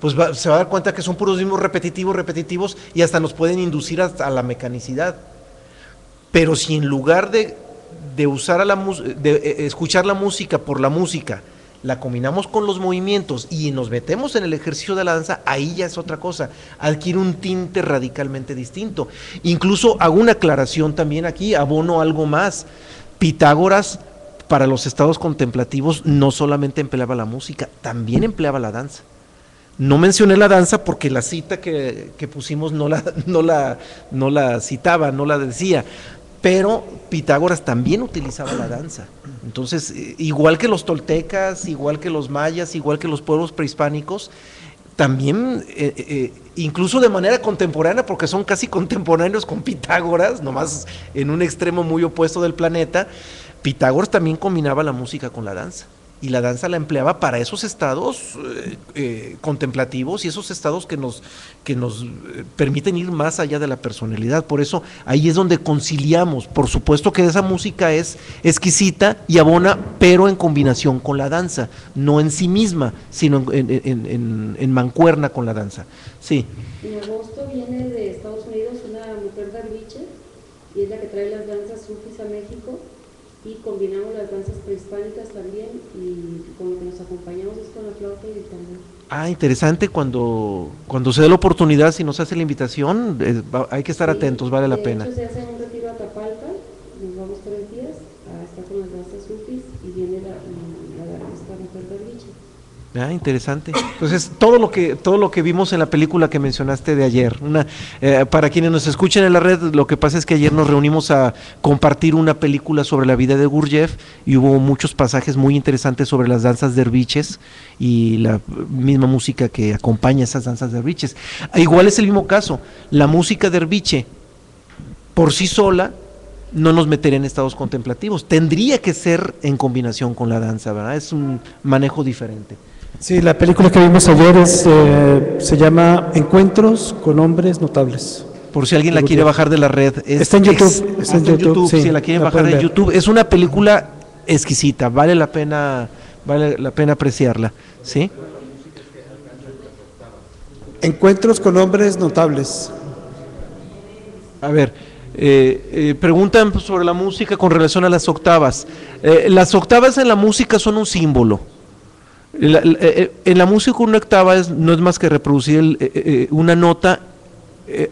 pues se va a dar cuenta que son puros ritmos repetitivos, y hasta nos pueden inducir hasta la mecanicidad. Pero si en lugar de escuchar la música por la música, la combinamos con los movimientos y nos metemos en el ejercicio de la danza, ahí ya es otra cosa, adquiere un tinte radicalmente distinto. Incluso hago una aclaración también aquí, abono algo más. Pitágoras, para los estados contemplativos, no solamente empleaba la música, también empleaba la danza. No mencioné la danza porque la cita que pusimos no la citaba, no la decía, pero Pitágoras también utilizaba la danza. Entonces, igual que los toltecas, igual que los mayas, igual que los pueblos prehispánicos, también, incluso de manera contemporánea, porque son casi contemporáneos con Pitágoras, nomás en un extremo muy opuesto del planeta. Pitágoras también combinaba la música con la danza, y la danza la empleaba para esos estados contemplativos y esos estados que nos permiten ir más allá de la personalidad. Por eso ahí es donde conciliamos. Por supuesto que esa música es exquisita y abona, pero en combinación con la danza, no en sí misma, sino en mancuerna con la danza. Sí. En agosto viene de Estados Unidos una mujer derviche, y es la que trae las danzas sufis a México, y combinamos las danzas prehispánicas también, y con lo que nos acompañamos es con la flauta y el tambor. Interesante. Cuando se dé la oportunidad, si nos hace la invitación, hay que estar atentos, vale la pena. De hecho, se hace un retiro a Tapalpa, nos vamos 3 días a estar con las danzas sufis, y viene esta mujer derviche. Interesante. Entonces, todo lo que vimos en la película que mencionaste de ayer, para quienes nos escuchen en la red, lo que pasa es que ayer nos reunimos a compartir una película sobre la vida de Gurdjieff, y hubo muchos pasajes muy interesantes sobre las danzas derviches y la misma música que acompaña esas danzas derviches. Igual es el mismo caso, la música derviche por sí sola no nos metería en estados contemplativos, tendría que ser en combinación con la danza, ¿verdad? Es un manejo diferente. Sí, la película que vimos ayer se llama Encuentros con hombres notables. Por si alguien la quiere bajar de la red. Está en YouTube. Está en YouTube. Si la quieren bajar en YouTube. Es una película exquisita, vale la pena apreciarla. ¿Sí? Encuentros con hombres notables. A ver, preguntan sobre la música con relación a las octavas. Las octavas en la música son un símbolo. En la música una octava no es más que reproducir una nota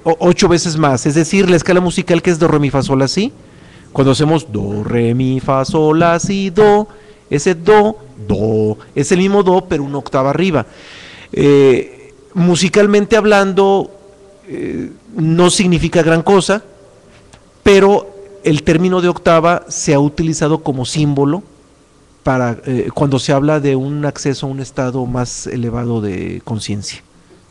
8 veces más, es decir, la escala musical que es do, re, mi, fa, sol, la, si. Cuando hacemos do, re, mi, fa, sol, la, si, do, ese do es el mismo do pero una octava arriba. Musicalmente hablando no significa gran cosa, pero el término de octava se ha utilizado como símbolo para cuando se habla de un acceso a un estado más elevado de conciencia.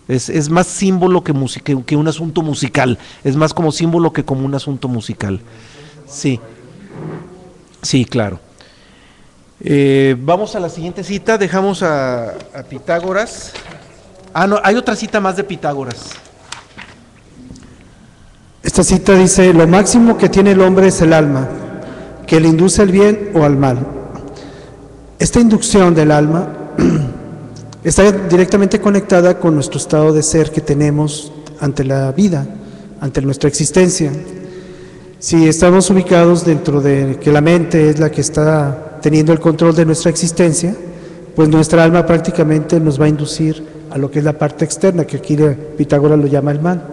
Es más símbolo que un asunto musical, es más como símbolo que como un asunto musical. Sí, claro. Vamos a la siguiente cita, dejamos a Pitágoras. No, hay otra cita más de Pitágoras. Esta cita dice: lo máximo que tiene el hombre es el alma, que le induce al bien o al mal. Esta inducción del alma está directamente conectada con nuestro estado de ser que tenemos ante la vida, ante nuestra existencia. Si estamos ubicados dentro de que la mente es la que está teniendo el control de nuestra existencia, pues nuestra alma prácticamente nos va a inducir a lo que es la parte externa, que aquí Pitágoras lo llama el mal.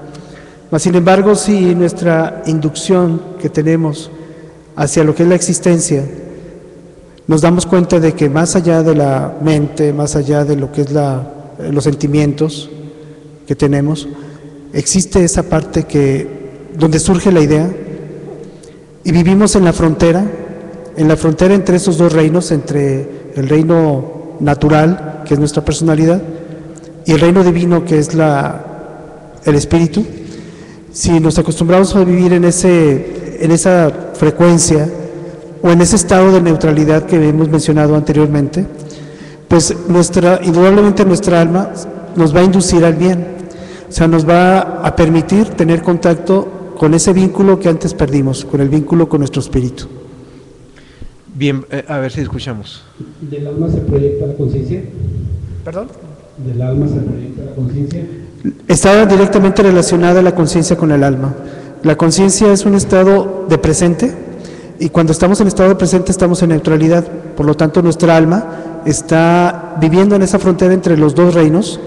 Mas, sin embargo, si nuestra inducción que tenemos hacia lo que es la existencia, nos damos cuenta de que más allá de la mente, más allá de lo que es los sentimientos que tenemos, existe esa parte donde surge la idea, y vivimos en la frontera entre esos dos reinos, entre el reino natural, que es nuestra personalidad, y el reino divino, que es el espíritu. Si nos acostumbramos a vivir en esa frecuencia o en ese estado de neutralidad que hemos mencionado anteriormente, pues indudablemente nuestra alma nos va a inducir al bien, o sea, nos va a permitir tener contacto con ese vínculo que antes perdimos, con el vínculo con nuestro espíritu. Bien, a ver si escuchamos. ¿Del alma se proyecta la conciencia? ¿Perdón? ¿Del alma se proyecta la conciencia? Está directamente relacionada la conciencia con el alma. La conciencia es un estado de presente, y cuando estamos en estado de presente estamos en neutralidad. Por lo tanto, nuestra alma está viviendo en esa frontera entre los dos reinos,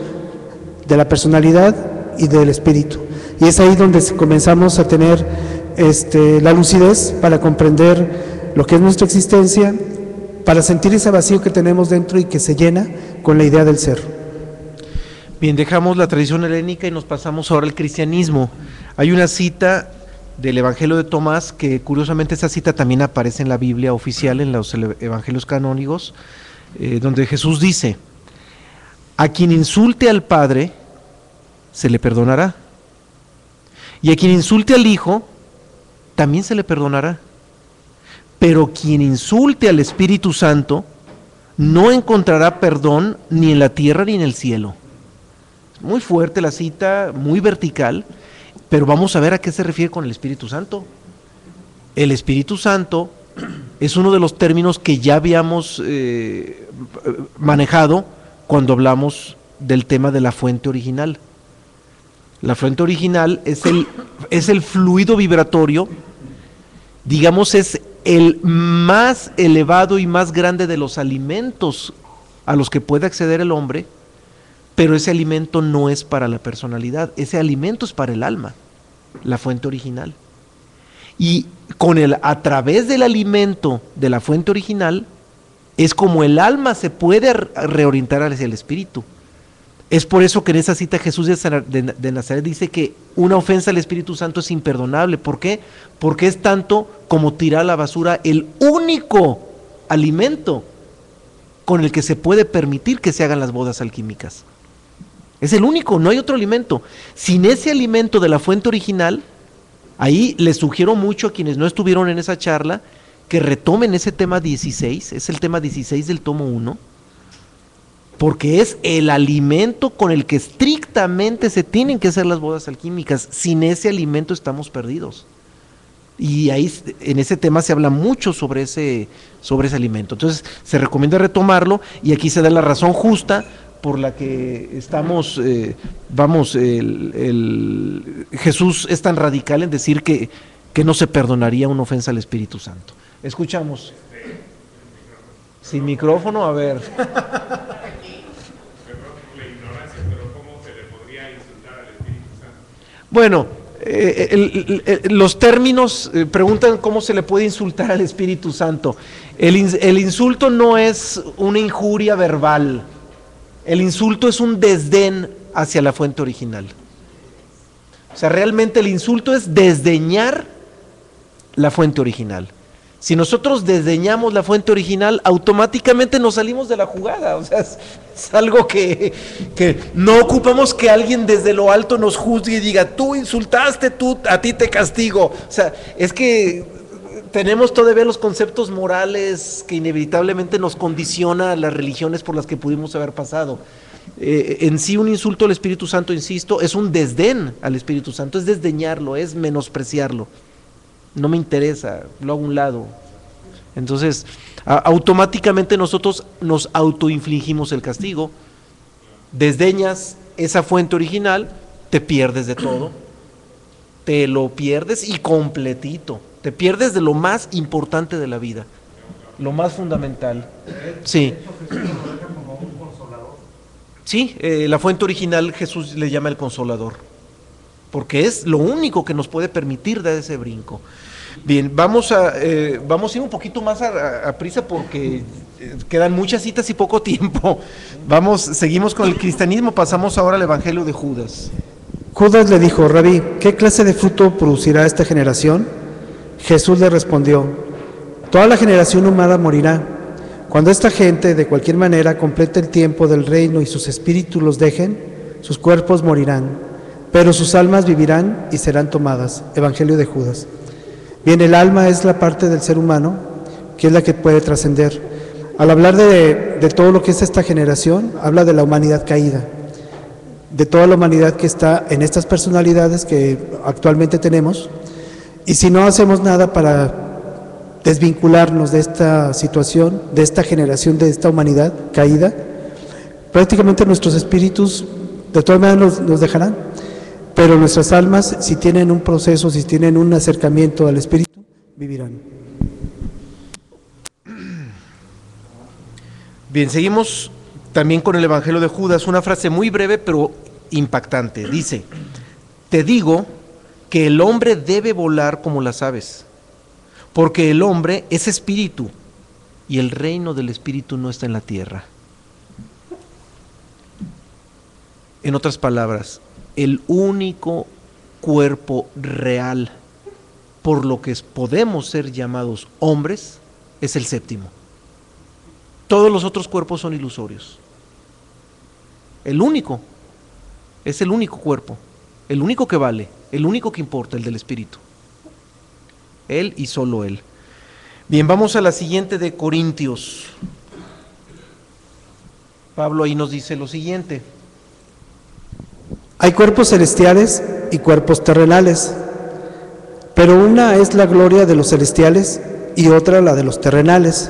de la personalidad y del espíritu. Y es ahí donde comenzamos a tener la lucidez para comprender lo que es nuestra existencia, para sentir ese vacío que tenemos dentro y que se llena con la idea del ser. Bien, dejamos la tradición helénica y nos pasamos ahora al cristianismo. Hay una cita del Evangelio de Tomás, que curiosamente esa cita también aparece en la Biblia oficial, en los evangelios canónicos, donde Jesús dice: A quien insulte al Padre, se le perdonará. Y a quien insulte al Hijo, también se le perdonará. Pero quien insulte al Espíritu Santo, no encontrará perdón ni en la tierra ni en el cielo. Muy fuerte la cita, muy vertical, pero vamos a ver a qué se refiere con el Espíritu Santo. El Espíritu Santo es uno de los términos que ya habíamos manejado cuando hablamos del tema de la fuente original. La fuente original es el fluido vibratorio, digamos, es el más elevado y más grande de los alimentos a los que puede acceder el hombre, pero ese alimento no es para la personalidad, ese alimento es para el alma, la fuente original. Y a través del alimento de la fuente original, es como el alma se puede reorientar hacia el espíritu. Es por eso que en esa cita Jesús de Nazaret dice que una ofensa al Espíritu Santo es imperdonable. ¿Por qué? Porque es tanto como tirar a la basura el único alimento con el que se puede permitir que se hagan las bodas alquímicas. Es el único, no hay otro alimento. Sin ese alimento de la fuente original, ahí les sugiero mucho a quienes no estuvieron en esa charla que retomen ese tema 16, es el tema 16 del tomo 1, porque es el alimento con el que estrictamente se tienen que hacer las bodas alquímicas. Sin ese alimento estamos perdidos. Y ahí en ese tema se habla mucho sobre ese alimento. Entonces se recomienda retomarlo y aquí se da la razón justa por la que estamos, Jesús es tan radical en decir que no se perdonaría una ofensa al Espíritu Santo. Escuchamos. Sin micrófono, a ver. Bueno, los términos preguntan cómo se le puede insultar al Espíritu Santo. El insulto no es una injuria verbal, el insulto es un desdén hacia la fuente original. O sea, realmente el insulto es desdeñar la fuente original. Si nosotros desdeñamos la fuente original, automáticamente nos salimos de la jugada. O sea, es algo que no ocupamos que alguien desde lo alto nos juzgue y diga, tú insultaste, a ti te castigo. O sea, es que tenemos todavía los conceptos morales que inevitablemente nos condiciona las religiones por las que pudimos haber pasado. En sí un insulto al Espíritu Santo, insisto, es un desdén al Espíritu Santo, es desdeñarlo, es menospreciarlo. No me interesa, lo hago a un lado. Entonces, automáticamente nosotros nos autoinfligimos el castigo. Desdeñas esa fuente original, te pierdes de todo. Te lo pierdes y completito. Te pierdes de lo más importante de la vida, lo más fundamental. Sí. Sí, la fuente original Jesús le llama el Consolador, porque es lo único que nos puede permitir dar ese brinco. Bien, vamos a ir un poquito más a prisa porque quedan muchas citas y poco tiempo. Seguimos con el cristianismo, pasamos ahora al Evangelio de Judas. Judas le dijo, Rabí, ¿qué clase de fruto producirá esta generación? Jesús le respondió, toda la generación humana morirá. Cuando esta gente de cualquier manera complete el tiempo del reino y sus espíritus los dejen, sus cuerpos morirán, pero sus almas vivirán y serán tomadas. Evangelio de Judas. Bien, el alma es la parte del ser humano que es la que puede trascender. Al hablar de todo lo que es esta generación, habla de la humanidad caída, de toda la humanidad que está en estas personalidades que actualmente tenemos, y si no hacemos nada para desvincularnos de esta situación, de esta generación, de esta humanidad caída, prácticamente nuestros espíritus de todas maneras nos dejarán. Pero nuestras almas, si tienen un proceso, si tienen un acercamiento al Espíritu, vivirán. Bien, seguimos también con el Evangelio de Judas, una frase muy breve pero impactante. Dice, te digo que el hombre debe volar como las aves, porque el hombre es espíritu y el reino del espíritu no está en la tierra. En otras palabras, el único cuerpo real por lo que podemos ser llamados hombres es el séptimo. Todos los otros cuerpos son ilusorios. el único, es el único cuerpo, el único que vale, el único que importa, el del Espíritu. Él y solo Él. Bien, vamos a la siguiente de Corintios. Pablo ahí nos dice lo siguiente. Hay cuerpos celestiales y cuerpos terrenales, pero una es la gloria de los celestiales y otra la de los terrenales.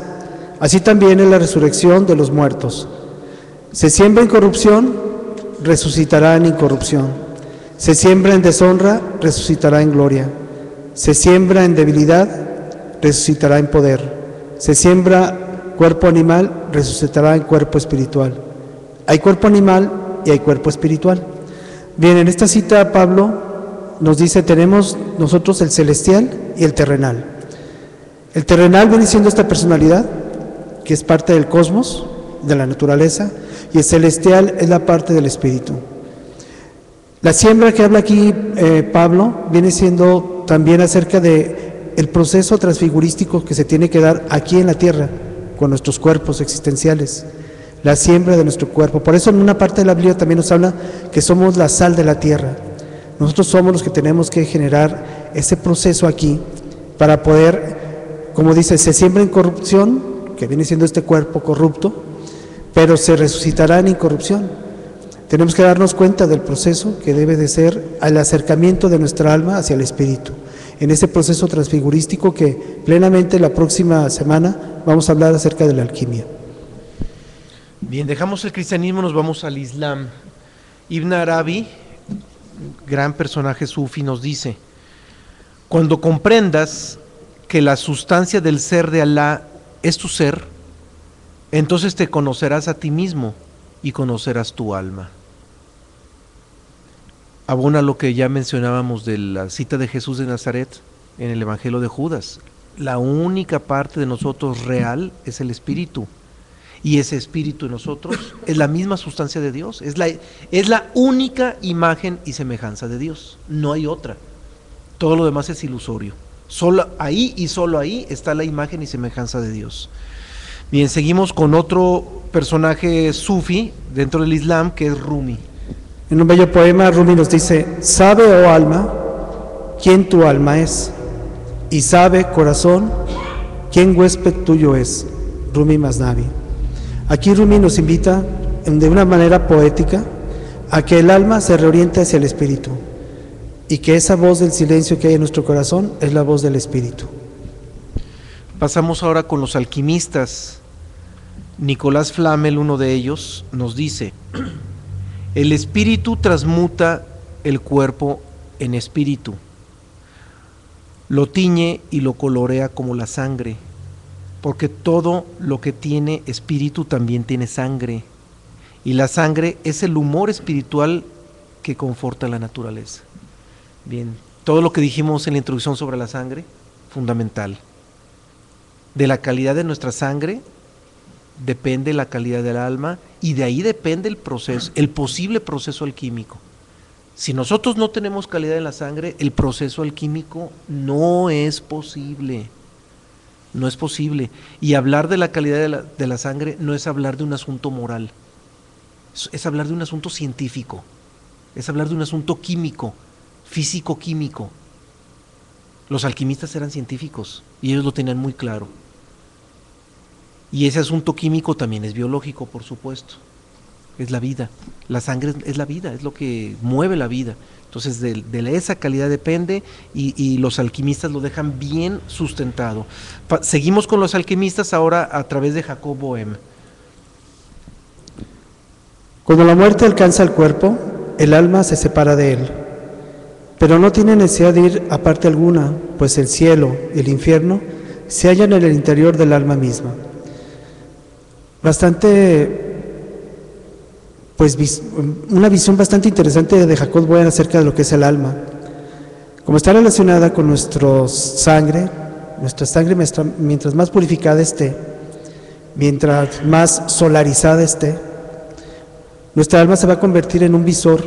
Así también es la resurrección de los muertos. Se siembra en corrupción, resucitará en incorrupción. Se siembra en deshonra, resucitará en gloria. Se siembra en debilidad, resucitará en poder. Se siembra cuerpo animal, resucitará en cuerpo espiritual. Hay cuerpo animal y hay cuerpo espiritual. Bien, en esta cita Pablo nos dice, tenemos nosotros el celestial y el terrenal. El terrenal viene siendo esta personalidad, que es parte del cosmos, de la naturaleza, y el celestial es la parte del espíritu. La siembra que habla aquí Pablo viene siendo también acerca de el proceso transfigurístico que se tiene que dar aquí en la tierra, con nuestros cuerpos existenciales, la siembra de nuestro cuerpo. Por eso en una parte de la Biblia también nos habla que somos la sal de la tierra. Nosotros somos los que tenemos que generar ese proceso aquí para poder, como dice, se siembra en corrupción, que viene siendo este cuerpo corrupto, pero se resucitará en incorrupción. Tenemos que darnos cuenta del proceso que debe de ser el acercamiento de nuestra alma hacia el Espíritu, en ese proceso transfigurístico que plenamente la próxima semana vamos a hablar acerca de la alquimia. Bien, dejamos el cristianismo, nos vamos al Islam. Ibn Arabi, gran personaje sufi, nos dice: cuando comprendas que la sustancia del ser de Alá es tu ser, entonces te conocerás a ti mismo y conocerás tu alma. Abona lo que ya mencionábamos de la cita de Jesús de Nazaret en el Evangelio de Judas. La única parte de nosotros real es el Espíritu, y ese Espíritu en nosotros es la misma sustancia de Dios, es la única imagen y semejanza de Dios, no hay otra. Todo lo demás es ilusorio. Solo ahí y solo ahí está la imagen y semejanza de Dios. Bien, seguimos con otro personaje sufi dentro del Islam, que es Rumi. En un bello poema Rumi nos dice: sabe, oh alma, quién tu alma es, y sabe, corazón, quién huésped tuyo es. Rumi Masnavi. Aquí Rumi nos invita de una manera poética a que el alma se reoriente hacia el espíritu, y que esa voz del silencio que hay en nuestro corazón es la voz del espíritu. Pasamos ahora con los alquimistas. Nicolás Flamel, uno de ellos, nos dice: el espíritu transmuta el cuerpo en espíritu, lo tiñe y lo colorea como la sangre, porque todo lo que tiene espíritu también tiene sangre, y la sangre es el humor espiritual que conforta la naturaleza. Bien, todo lo que dijimos en la introducción sobre la sangre, fundamental. De la calidad de nuestra sangre depende la calidad del alma, y de ahí depende el proceso, el posible proceso alquímico. Si nosotros no tenemos calidad en la sangre, el proceso alquímico no es posible. No es posible. Y hablar de la calidad de la sangre no es hablar de un asunto moral, es hablar de un asunto científico, es hablar de un asunto químico, físico-químico. Los alquimistas eran científicos y ellos lo tenían muy claro. Y ese asunto químico también es biológico, por supuesto. Es la vida. La sangre es la vida, es lo que mueve la vida. Entonces de esa calidad depende, y los alquimistas lo dejan bien sustentado. Seguimos con los alquimistas ahora a través de Jacob Boehme. Cuando la muerte alcanza el cuerpo, el alma se separa de él, pero no tiene necesidad de ir a parte alguna, pues el cielo y el infierno se hallan en el interior del alma misma. Una visión bastante interesante de Jacob Boehme acerca de lo que es el alma. Como está relacionada con nuestra sangre mientras más purificada esté, mientras más solarizada esté, nuestra alma se va a convertir en un visor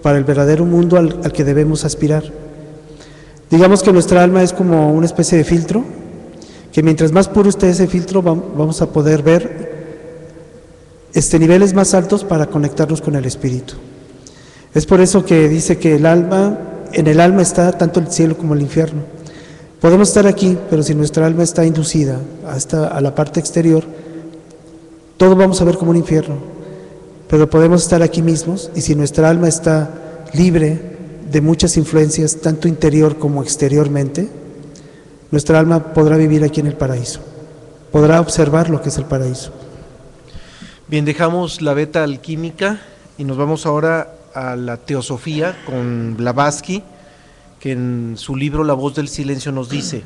para el verdadero mundo al que debemos aspirar. Digamos que nuestra alma es como una especie de filtro, que mientras más puro esté ese filtro, vamos a poder ver niveles más altos para conectarnos con el espíritu. Es por eso que dice que en el alma está tanto el cielo como el infierno. Podemos estar aquí, pero si nuestra alma está inducida hasta a la parte exterior, todo vamos a ver como un infierno. Pero podemos estar aquí mismos, y si nuestra alma está libre de muchas influencias, tanto interior como exteriormente, nuestra alma podrá vivir aquí en el paraíso, podrá observar lo que es el paraíso. Bien, dejamos la beta alquímica y nos vamos ahora a la teosofía con Blavatsky, que en su libro La voz del silencio nos dice: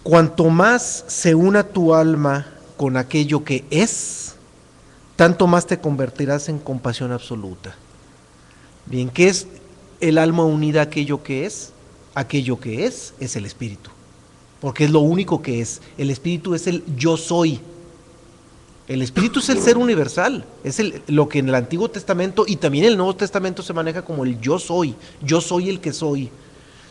cuanto más se una tu alma con aquello que es, tanto más te convertirás en compasión absoluta. Bien, ¿qué es el alma unida a aquello que es? Aquello que es el espíritu, porque es lo único que es. El espíritu es el yo soy. El espíritu es el ser universal, es lo que en el Antiguo Testamento y también en el Nuevo Testamento se maneja como el yo soy el que soy.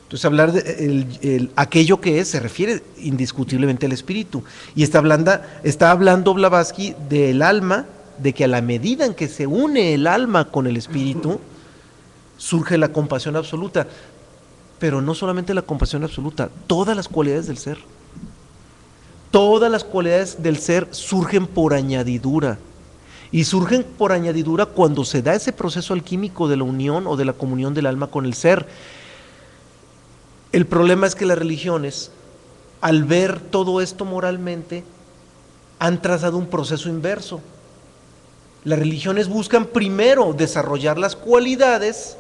Entonces hablar de aquello que es se refiere indiscutiblemente al espíritu. Y está hablando Blavatsky del alma, de que a la medida en que se une el alma con el espíritu, surge la compasión absoluta. Pero no solamente la compasión absoluta, todas las cualidades del ser. Todas las cualidades del ser surgen por añadidura. Y surgen por añadidura cuando se da ese proceso alquímico de la unión o de la comunión del alma con el ser. El problema es que las religiones, al ver todo esto moralmente, han trazado un proceso inverso. Las religiones buscan primero desarrollar las cualidades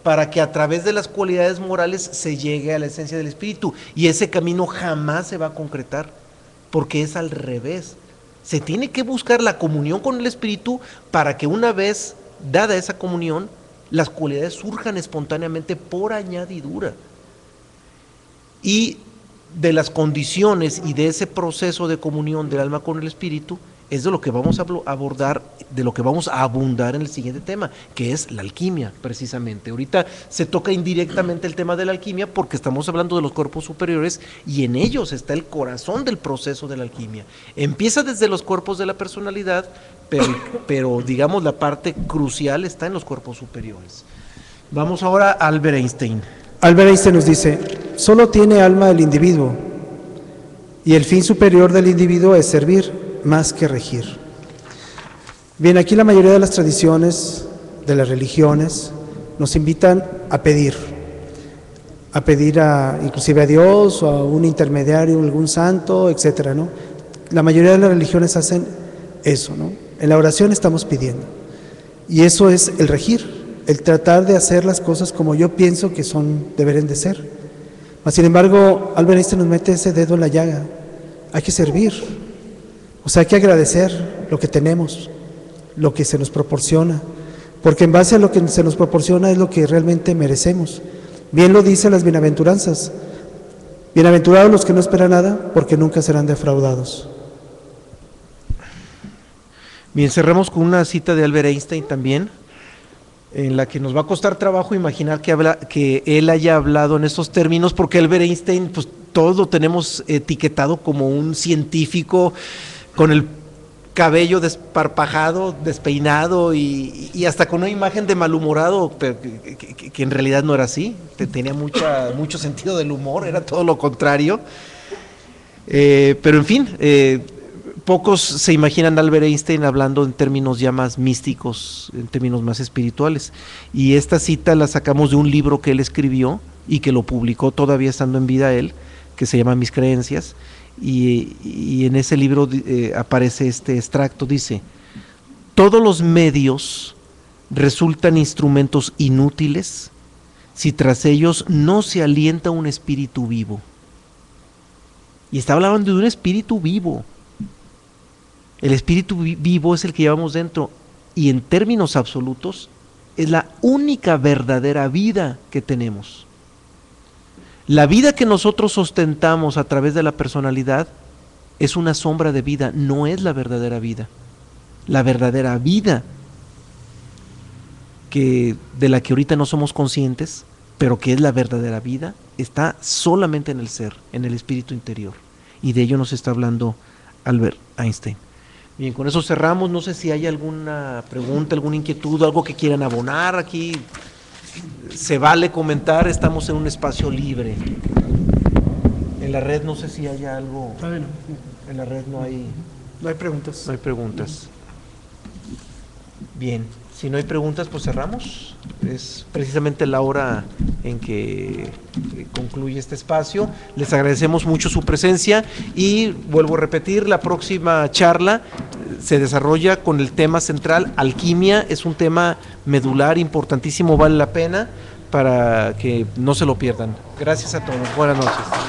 para que a través de las cualidades morales se llegue a la esencia del espíritu, y ese camino jamás se va a concretar, porque es al revés. Se tiene que buscar la comunión con el espíritu para que una vez dada esa comunión, las cualidades surjan espontáneamente por añadidura. Y de las condiciones y de ese proceso de comunión del alma con el espíritu es de lo que vamos a abordar, de lo que vamos a abundar en el siguiente tema, que es la alquimia, precisamente. Ahorita se toca indirectamente el tema de la alquimia porque estamos hablando de los cuerpos superiores y en ellos está el corazón del proceso de la alquimia. Empieza desde los cuerpos de la personalidad, pero digamos la parte crucial está en los cuerpos superiores. Vamos ahora a Albert Einstein. Albert Einstein nos dice: solo tiene alma el individuo, y el fin superior del individuo es servir más que regir. Bien, aquí la mayoría de las tradiciones, de las religiones, nos invitan a pedir inclusive a Dios o a un intermediario, algún santo, etcétera, ¿no? La mayoría de las religiones hacen eso, ¿no? En la oración estamos pidiendo, y eso es el regir, el tratar de hacer las cosas como yo pienso que deben de ser. Mas, sin embargo, Albert Einstein nos mete ese dedo en la llaga. Hay que servir, o sea, hay que agradecer lo que tenemos, lo que se nos proporciona, porque en base a lo que se nos proporciona es lo que realmente merecemos. Bien lo dicen las bienaventuranzas: bienaventurados los que no esperan nada, porque nunca serán defraudados. Bien, cerramos con una cita de Albert Einstein también, en la que nos va a costar trabajo imaginar que él haya hablado en estos términos, porque Albert Einstein, pues todos lo tenemos etiquetado como un científico con el cabello desparpajado, despeinado y hasta con una imagen de malhumorado, pero que en realidad no era así. Tenía mucho sentido del humor, era todo lo contrario. Pero en fin, pocos se imaginan a Albert Einstein hablando en términos ya más místicos, en términos más espirituales. Y esta cita la sacamos de un libro que él escribió y que lo publicó todavía estando en vida él, que se llama Mis Creencias. Y en ese libro aparece este extracto, dice: todos los medios resultan instrumentos inútiles si tras ellos no se alienta un espíritu vivo. Y está hablando de un espíritu vivo. El espíritu vivo es el que llevamos dentro, y en términos absolutos es la única verdadera vida que tenemos. La vida que nosotros ostentamos a través de la personalidad es una sombra de vida, no es la verdadera vida. La verdadera vida de la que ahorita no somos conscientes, pero que es la verdadera vida, está solamente en el ser, en el espíritu interior. Y de ello nos está hablando Albert Einstein. Bien, con eso cerramos. No sé si hay alguna pregunta, alguna inquietud, algo que quieran abonar aquí. Se vale comentar, estamos en un espacio libre. En la red no sé si hay algo. Bueno, En la red no hay preguntas. no hay preguntas. Bien, si no hay preguntas, pues cerramos. Es precisamente la hora en que concluye este espacio. Les agradecemos mucho su presencia y vuelvo a repetir, la próxima charla se desarrolla con el tema central, alquimia. Es un tema medular, importantísimo, vale la pena para que no se lo pierdan. Gracias a todos. Buenas noches.